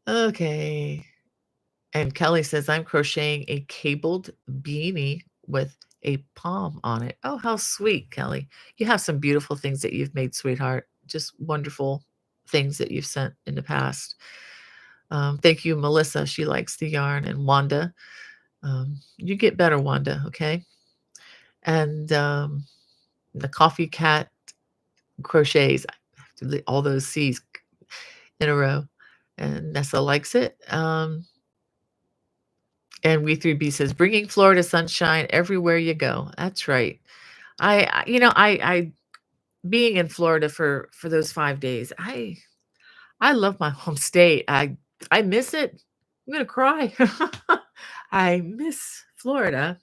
Speaker 1: okay. And Kelly says, "I'm crocheting a cabled beanie with a palm on it." Oh, how sweet, Kelly. You have some beautiful things that you've made, sweetheart. Just wonderful things that you've sent in the past. Thank you, Melissa. She likes the yarn. And Wanda. You get better, Wanda, okay? And the coffee cat crochets. I have to all those C's in a row. And Nessa likes it. And We3B says, bringing Florida sunshine everywhere you go. That's right. I being in Florida for those 5 days, I love my home state. I miss it. I'm gonna cry. I miss Florida,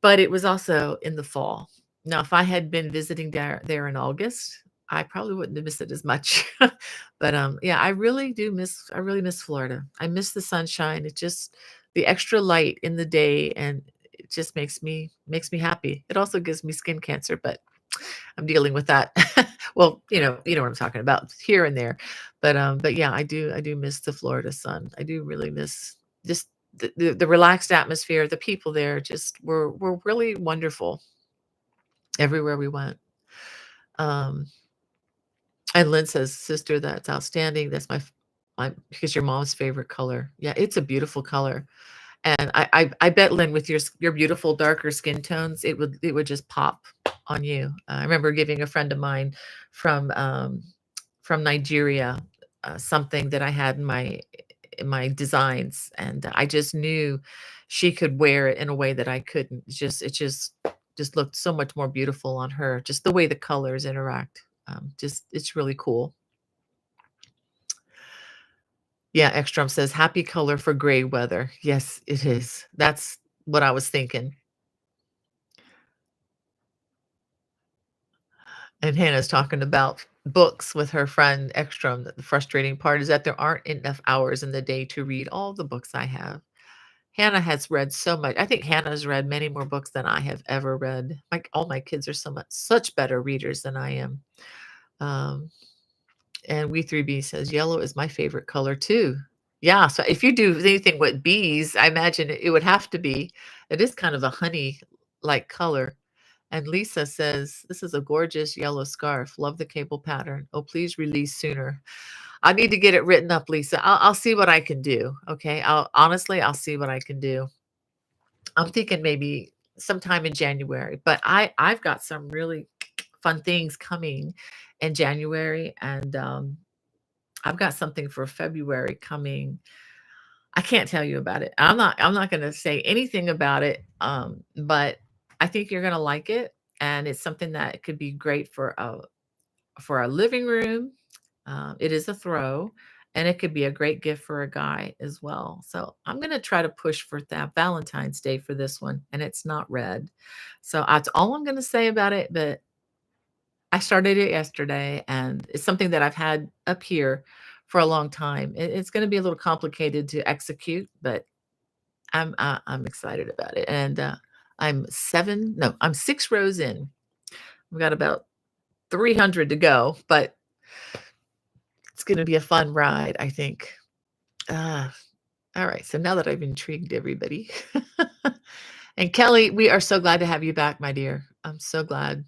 Speaker 1: but it was also in the fall. Now, if I had been visiting there in August, I probably wouldn't have missed it as much. But yeah, I really miss Florida. I miss the sunshine. It just the extra light in the day, and it just makes me happy. It also gives me skin cancer, but I'm dealing with that. Well, you know what I'm talking about here and there. But yeah, I do miss the Florida sun. I do really miss just the relaxed atmosphere. The people there just were really wonderful everywhere we went. Um, and Lynn says, "Sister, that's outstanding. That's my because your mom's favorite color. Yeah, it's a beautiful color. And I bet, Lynn, with your beautiful darker skin tones, it would just pop on you. I remember giving a friend of mine from from Nigeria something that I had in my designs, and I just knew she could wear it in a way that I couldn't. It just looked so much more beautiful on her. Just the way the colors interact. Just it's really cool. Yeah, Ekstrom says, "Happy color for gray weather." Yes, it is. That's what I was thinking. And Hannah's talking about books with her friend Ekstrom. That the frustrating part is that there aren't enough hours in the day to read all the books I have. Hannah has read so much. I think Hannah's read many more books than I have ever read. Like all my kids are such better readers than I am. Um, and We3B says, "Yellow is my favorite color too." Yeah, so if you do anything with bees, I imagine it would have to be. It is kind of a honey-like color. And Lisa says, "This is a gorgeous yellow scarf. Love the cable pattern. Oh, please release sooner." I need to get it written up, Lisa. I'll see what I can do. Okay. I'll see what I can do. I'm thinking maybe sometime in January, but I've got some really fun things coming in January, and I've got something for February coming. I can't tell you about it. I'm not going to say anything about it. But I think you're going to like it, and it's something that could be great for a living room. It is a throw, and it could be a great gift for a guy as well. So I'm going to try to push for that Valentine's Day for this one, and it's not red. So that's all I'm going to say about it. But I started it yesterday, and it's something that I've had up here for a long time. It's going to be a little complicated to execute, but I'm excited about it. And I'm 6 rows in. We've got about 300 to go, but It's going to be a fun ride, I think. Ah, all right. So now that I've intrigued everybody, and Kelly, we are so glad to have you back, my dear. I'm so glad.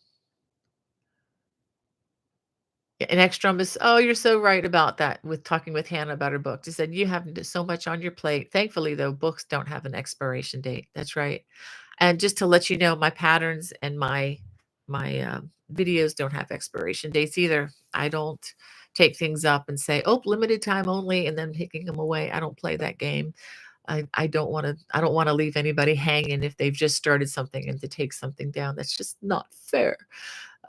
Speaker 1: Yeah, and Extremis, oh, you're so right about that with talking with Hannah about her book. She said, you have so much on your plate. Thankfully, though, books don't have an expiration date. That's right. And just to let you know, my patterns and my videos don't have expiration dates either. I don't take things up and say, "Oh, limited time only," and then taking them away. I don't play that game. I don't want to. I don't want to leave anybody hanging if they've just started something and to take something down. That's just not fair.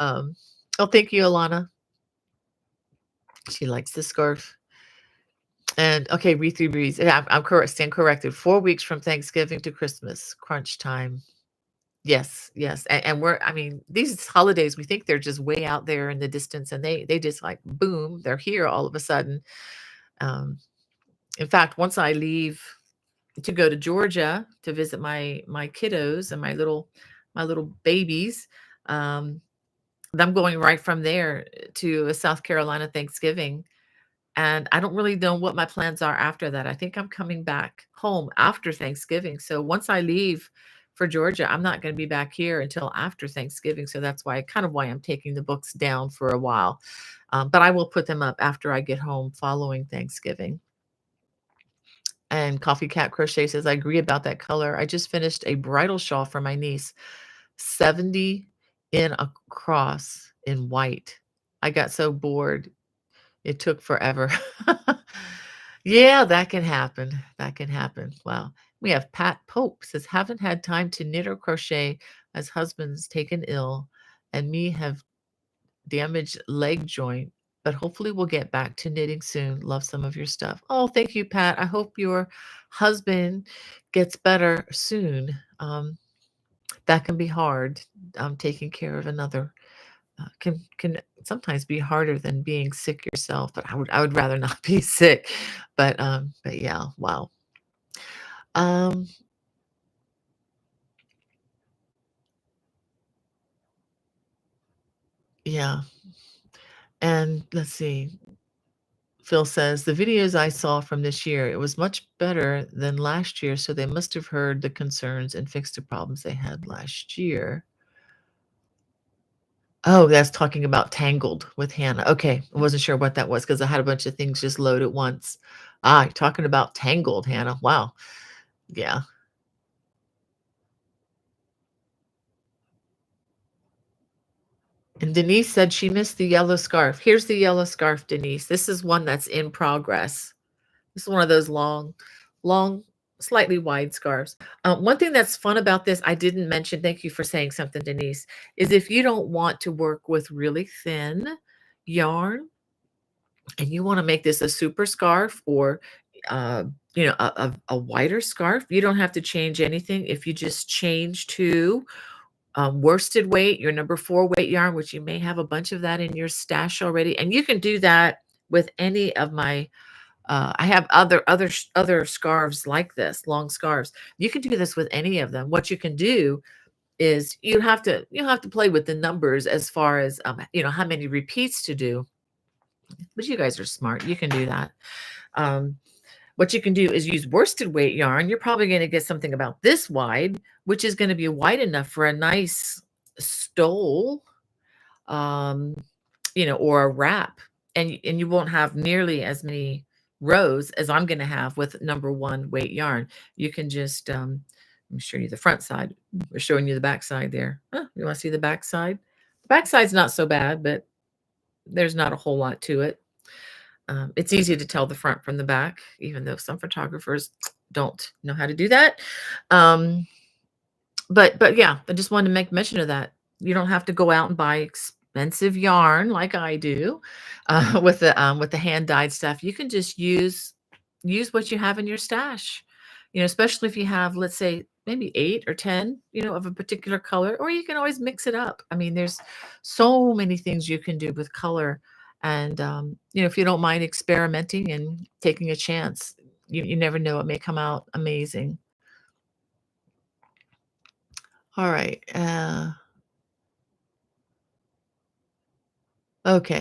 Speaker 1: Um, oh, thank you, Alana. She likes the scarf. And okay, read through breeze. Yeah, I'm correct. Stand corrected. 4 weeks from Thanksgiving to Christmas, crunch time. Yes, yes, and we're I mean, these holidays, we think they're just way out there in the distance, and they just, like, boom, they're here all of a sudden. Um, in fact, once I leave to go to Georgia to visit my kiddos and my little babies, um, I'm going right from there to a South Carolina Thanksgiving, and I don't really know what my plans are after that. I think I'm coming back home after Thanksgiving. So once I leave for Georgia, I'm not going to be back here until after Thanksgiving. So that's why I'm taking the books down for a while. But I will put them up after I get home following Thanksgiving. And Coffee Cat Crochet says, I agree about that color. I just finished a bridal shawl for my niece, 70 in a cross in white. I got so bored. It took forever. Yeah, that can happen. That can happen. Wow. We have Pat Pope says, haven't had time to knit or crochet as husband's taken ill and me have damaged leg joint, but hopefully we'll get back to knitting soon. Love some of your stuff. Oh, thank you, Pat. I hope your husband gets better soon. That can be hard, taking care of another can sometimes be harder than being sick yourself, but I would rather not be sick. But yeah, wow. Um, yeah. And let's see. Phil says the videos I saw from this year, it was much better than last year, so they must have heard the concerns and fixed the problems they had last year. Oh, that's talking about Tangled with Hannah. Okay, I wasn't sure what that was because I had a bunch of things just load at once. Ah, you're talking about Tangled, Hannah. Wow. Yeah. And Denise said she missed the yellow scarf. Here's the yellow scarf, Denise. This is one that's in progress. This is one of those long, slightly wide scarves. One thing that's fun about this, I didn't mention, thank you for saying something, Denise, is if you don't want to work with really thin yarn and you want to make this a super scarf or uh, a wider scarf, you don't have to change anything. If you just change to worsted weight, your number 4 weight yarn, which you may have a bunch of that in your stash already. And you can do that with any of my, I have other scarves like this, long scarves. You can do this with any of them. What you can do is you have to play with the numbers as far as how many repeats to do. But you guys are smart. You can do that. Um, what you can do is use worsted weight yarn. You're probably going to get something about this wide, which is going to be wide enough for a nice stole, um, or a wrap. And you won't have nearly as many rows as I'm going to have with number 1 weight yarn. You can just, let me show you the front side. We're showing you the back side there. You want to see the back side? The back side's not so bad, but there's not a whole lot to it. It's easy to tell the front from the back, even though some photographers don't know how to do that. Um, but yeah, I just wanted to make mention of that. You don't have to go out and buy expensive yarn like I do with the hand dyed stuff. You can just use what you have in your stash. Especially if you have, let's say, maybe 8 or 10, of a particular color, or you can always mix it up. I mean, there's so many things you can do with color. And if you don't mind experimenting and taking a chance, you never know, it may come out amazing. All right. Okay.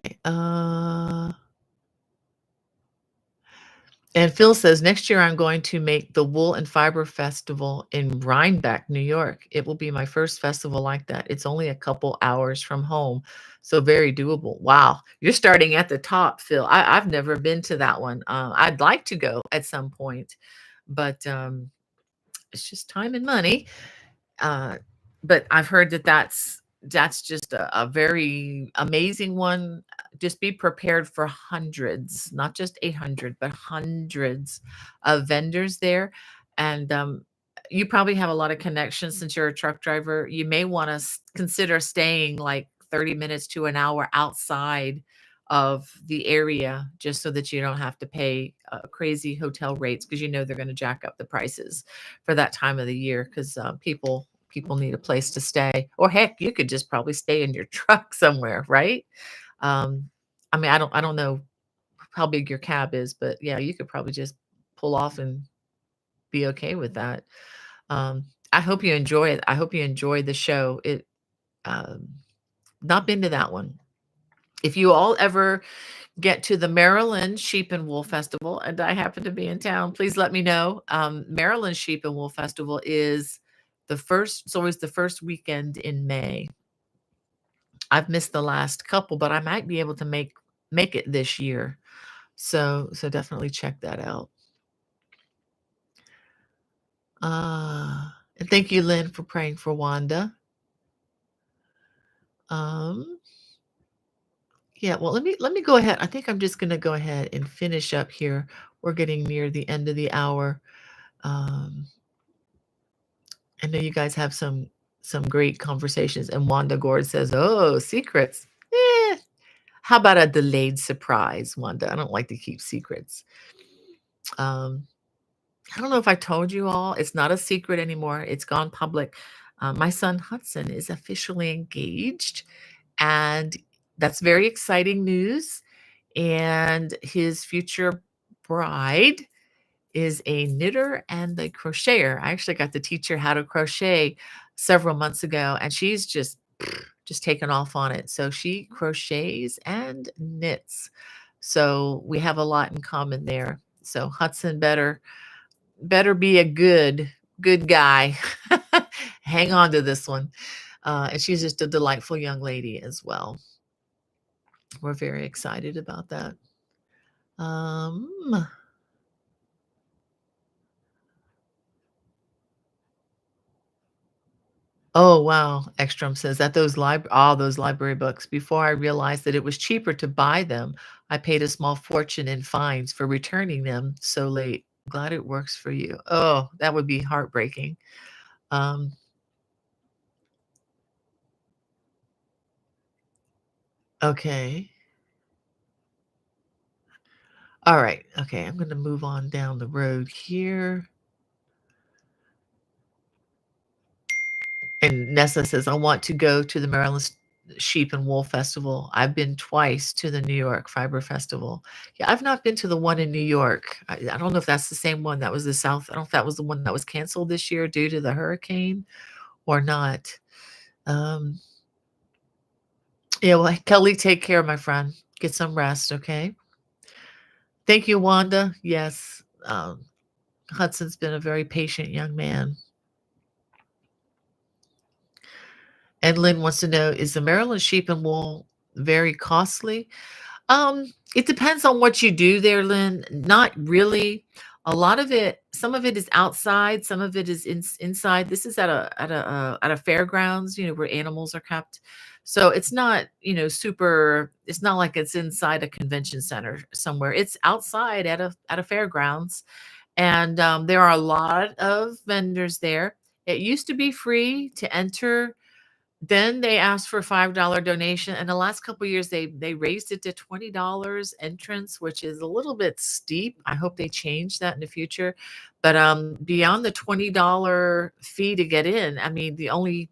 Speaker 1: And Phil says, next year I'm going to make the Wool and Fiber Festival in Rhinebeck, New York. It will be my first festival like that. It's only a couple hours from home, so very doable. Wow, you're starting at the top, Phil. I've never been to that one. I'd like to go at some point, but it's just time and money. Uh, but I've heard that that's just a very amazing one. Just be prepared for hundreds, not just 800, but hundreds of vendors there. And you probably have a lot of connections since you're a truck driver. You may want to consider staying like 30 minutes to an hour outside of the area just so that you don't have to pay crazy hotel rates because you know they're going to jack up the prices for that time of the year because people need a place to stay. Or heck, you could just probably stay in your truck somewhere, right? Um, I mean, I don't know how big your cab is, but yeah, you could probably just pull off and be okay with that. I hope you enjoy it. I hope you enjoy the show. It um, not been to that one. If you all ever get to the Maryland Sheep and Wool Festival, and I happen to be in town, please let me know. Maryland Sheep and Wool Festival is it's always the first weekend in May. I've missed the last couple, but I might be able to make it this year. So definitely check that out. And thank you, Lynn, for praying for Wanda. Um, yeah, well, let me go ahead. I think I'm just gonna go ahead and finish up here. We're getting near the end of the hour. Um, I know you guys have some great conversations, and Wanda Gord says, "Oh, secrets. Eh, how about a delayed surprise, Wanda? I don't like to keep secrets." Um, I don't know if I told you all. It's not a secret anymore. It's gone public. My son Hudson is officially engaged, and that's very exciting news. And his future bride is a knitter and a crocheter. I actually got to teach her how to crochet several months ago, and she's just taken off on it. So she crochets and knits. So we have a lot in common there. So Hudson better be a good guy. Hang on to this one. And she's just a delightful young lady as well. We're very excited about that. Um, Oh, wow. Ekstrom says that all those library books. Before I realized that it was cheaper to buy them, I paid a small fortune in fines for returning them so late. Glad it works for you. Oh, that would be heartbreaking. Um, okay. All right. Okay. I'm going to move on down the road here. And Nessa says, I want to go to the Maryland Sheep and Wool Festival. I've been twice to the New York Fiber Festival. Yeah, I've not been to the one in New York. I don't know if that's the same one that was the South. I don't know if that was the one that was canceled this year due to the hurricane or not. Um, yeah, well, Kelly, take care, my friend. Get some rest, okay? Thank you, Wanda. Yes, Hudson's been a very patient young man. And Lynn wants to know, is the Maryland Sheep and Wool very costly? It depends on what you do there, Lynn. Not really. A lot of it, some of it is outside, some of it is inside. This is at a fairgrounds, where animals are kept. So it's not, super. It's not like it's inside a convention center somewhere. It's outside at a fairgrounds, and there are a lot of vendors there. It used to be free to enter, then they asked for a $5 donation, and the last couple years, they raised it to $20 entrance, which is a little bit steep. I hope they change that in the future. But, beyond the $20 fee to get in, I mean, the only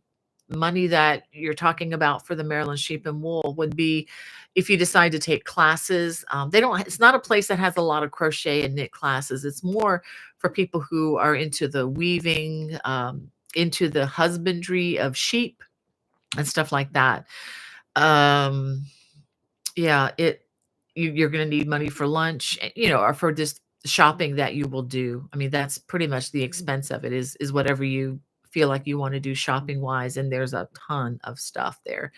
Speaker 1: money that you're talking about for the Maryland Sheep and Wool would be if you decide to take classes. They don't It's not a place that has a lot of crochet and knit classes. It's more for people who are into the weaving, into the husbandry of sheep and stuff like that. Um, yeah, you're gonna need money for lunch, or for just shopping that you will do. I mean, that's pretty much the expense of it is whatever you feel like you want to do shopping wise, and there's a ton of stuff there.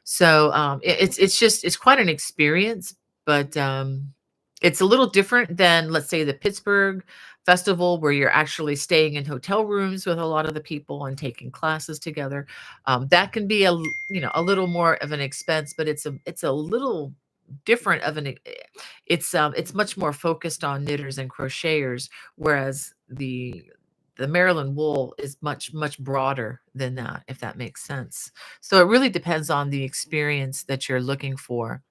Speaker 1: So it's just it's quite an experience, but it's a little different than, let's say, the Pittsburgh Festival, where you're actually staying in hotel rooms with a lot of the people and taking classes together. That can be a little more of an expense, but it's a little different of it's much more focused on knitters and crocheters, whereas the Maryland wool is much broader than that, if that makes sense. So it really depends on the experience that you're looking for.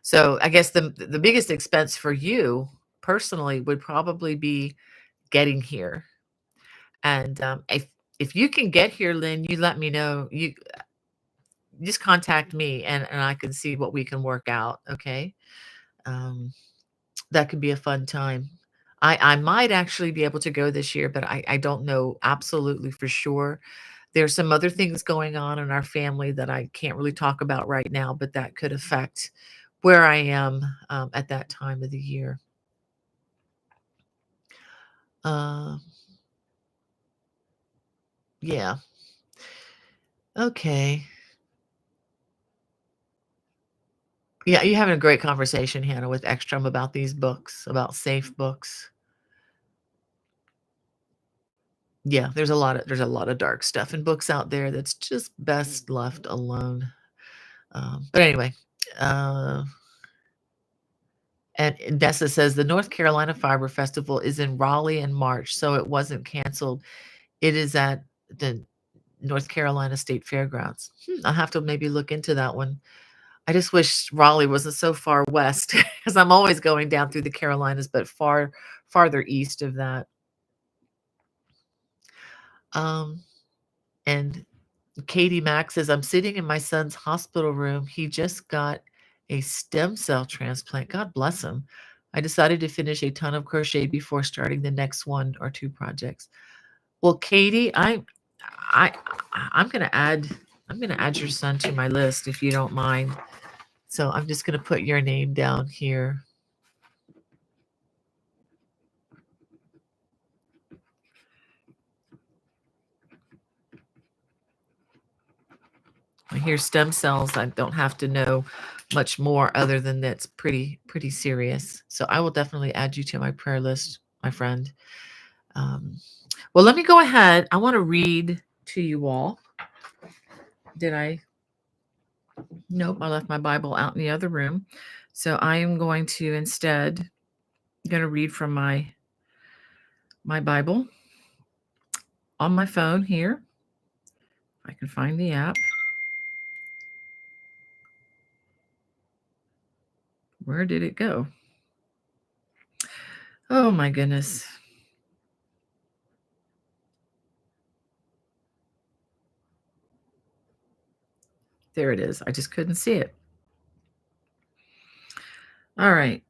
Speaker 1: So I guess the biggest expense for you personally would probably be getting here. And if you can get here, Lynn, you let me know. You just contact me, and I can see what we can work out. Okay. Um, that could be a fun time. I might actually be able to go this year, but I don't know absolutely for sure. There's some other things going on in our family that I can't really talk about right now, but that could affect where I am at that time of the year. Uh, yeah. Okay. Yeah, you're having a great conversation, Hannah, with Ekstrom about these books, about safe books. Yeah, there's a lot of dark stuff in books out there that's just best left alone. But anyway, uh, and Dessa says the North Carolina Fiber Festival is in Raleigh in March, so it wasn't canceled. It is at the North Carolina State Fairgrounds. I'll have to maybe look into that one. I just wish Raleigh wasn't so far west because I'm always going down through the Carolinas, but farther east of that. Um, and Katie Mack says, I'm sitting in my son's hospital room. He just got a stem cell transplant. God bless him. I decided to finish a ton of crochet before starting the next one or two projects. Well, Katie, I I'm gonna add your son to my list if you don't mind. So I'm just gonna put your name down here. I hear stem cells. I don't have to know much more other than that's pretty serious. So I will definitely add you to my prayer list, my friend. Um, well, let me go ahead. I want to read to you all. Did I? Nope, I left my Bible out in the other room. So I am going to instead going to read from my Bible on my phone here. I can find the app. Where did it go? Oh my goodness. There it is. I just couldn't see it. All right.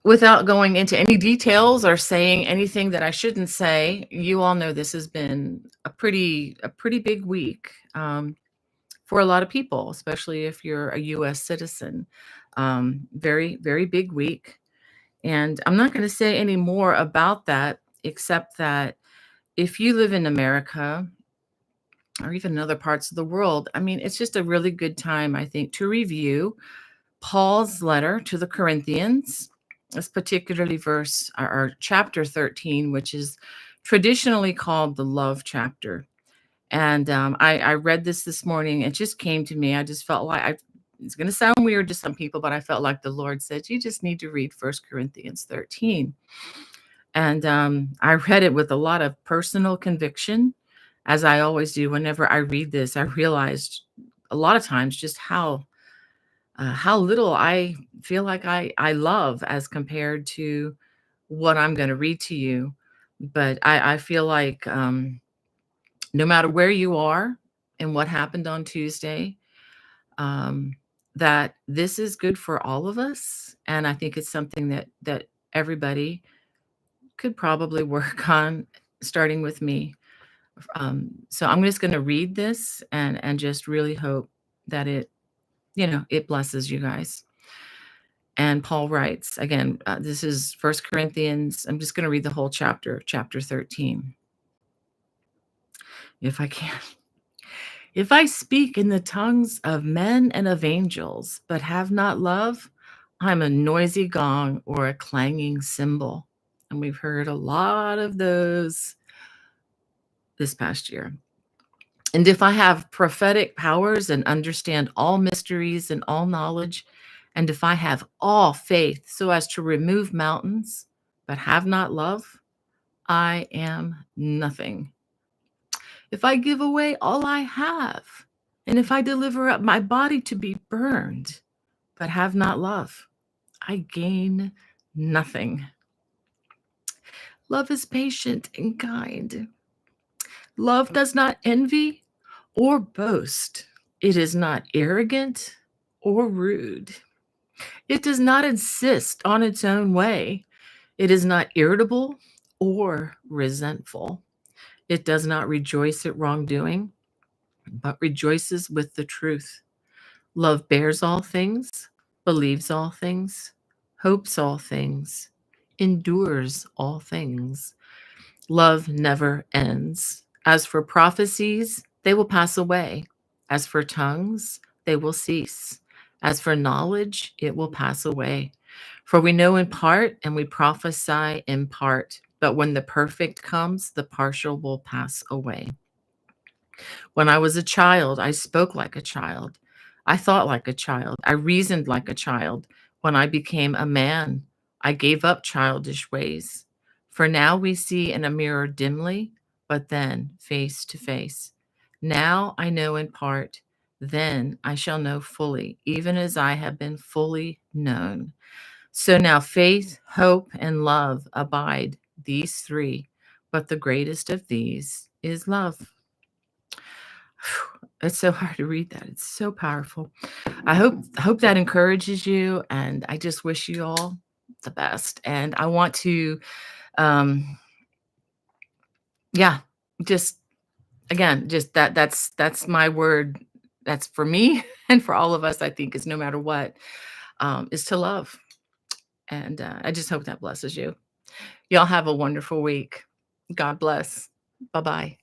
Speaker 1: Without going into any details or saying anything that I shouldn't say, you all know this has been a pretty big week for a lot of people, especially if you're a U.S. citizen. Very very big week, and I'm not going to say any more about that except that if you live in America or even in other parts of the world, I mean, it's just a really good time, I think, to review Paul's letter to the Corinthians, is particularly verse or chapter 13, which is traditionally called the love chapter. And I read this morning. It just came to me. I just felt like it's going to sound weird to some people, but I felt like the Lord said, you just need to read First Corinthians 13. And I read it with a lot of personal conviction, as I always do. Whenever I read this, I realized a lot of times just how little I feel like I love as compared to what I'm going to read to you. But I feel like no matter where you are and what happened on Tuesday, um, that this is good for all of us, and I think it's something that everybody could probably work on, starting with me. So I'm just going to read this and just really hope that it blesses you guys. And Paul writes, again, this is First Corinthians. I'm just going to read the whole chapter 13, if I can. If I speak in the tongues of men and of angels, but have not love, I'm a noisy gong or a clanging cymbal. And we've heard a lot of those this past year. And if I have prophetic powers and understand all mysteries and all knowledge, and if I have all faith so as to remove mountains, but have not love, I am nothing. If I give away all I have, and if I deliver up my body to be burned, but have not love, I gain nothing. Love is patient and kind. Love does not envy or boast. It is not arrogant or rude. It does not insist on its own way. It is not irritable or resentful. It does not rejoice at wrongdoing, but rejoices with the truth. Love bears all things, believes all things, hopes all things, endures all things. Love never ends. As for prophecies, they will pass away. As for tongues, they will cease. As for knowledge, it will pass away. For we know in part and we prophesy in part. But when the perfect comes, the partial will pass away. When I was a child, I spoke like a child. I thought like a child. I reasoned like a child. When I became a man, I gave up childish ways. For now we see in a mirror dimly, but then face to face. Now I know in part, then I shall know fully, even as I have been fully known. So now faith, hope, and love abide, these three, but the greatest of these is love. It's so hard to read that. It's so powerful. I hope that encourages you, and I just wish you all the best. And I want to, yeah, just again, just that's my word. That's for me and for all of us. I think is no matter what, is to love. And I just hope that blesses you. Y'all have a wonderful week. God bless. Bye bye.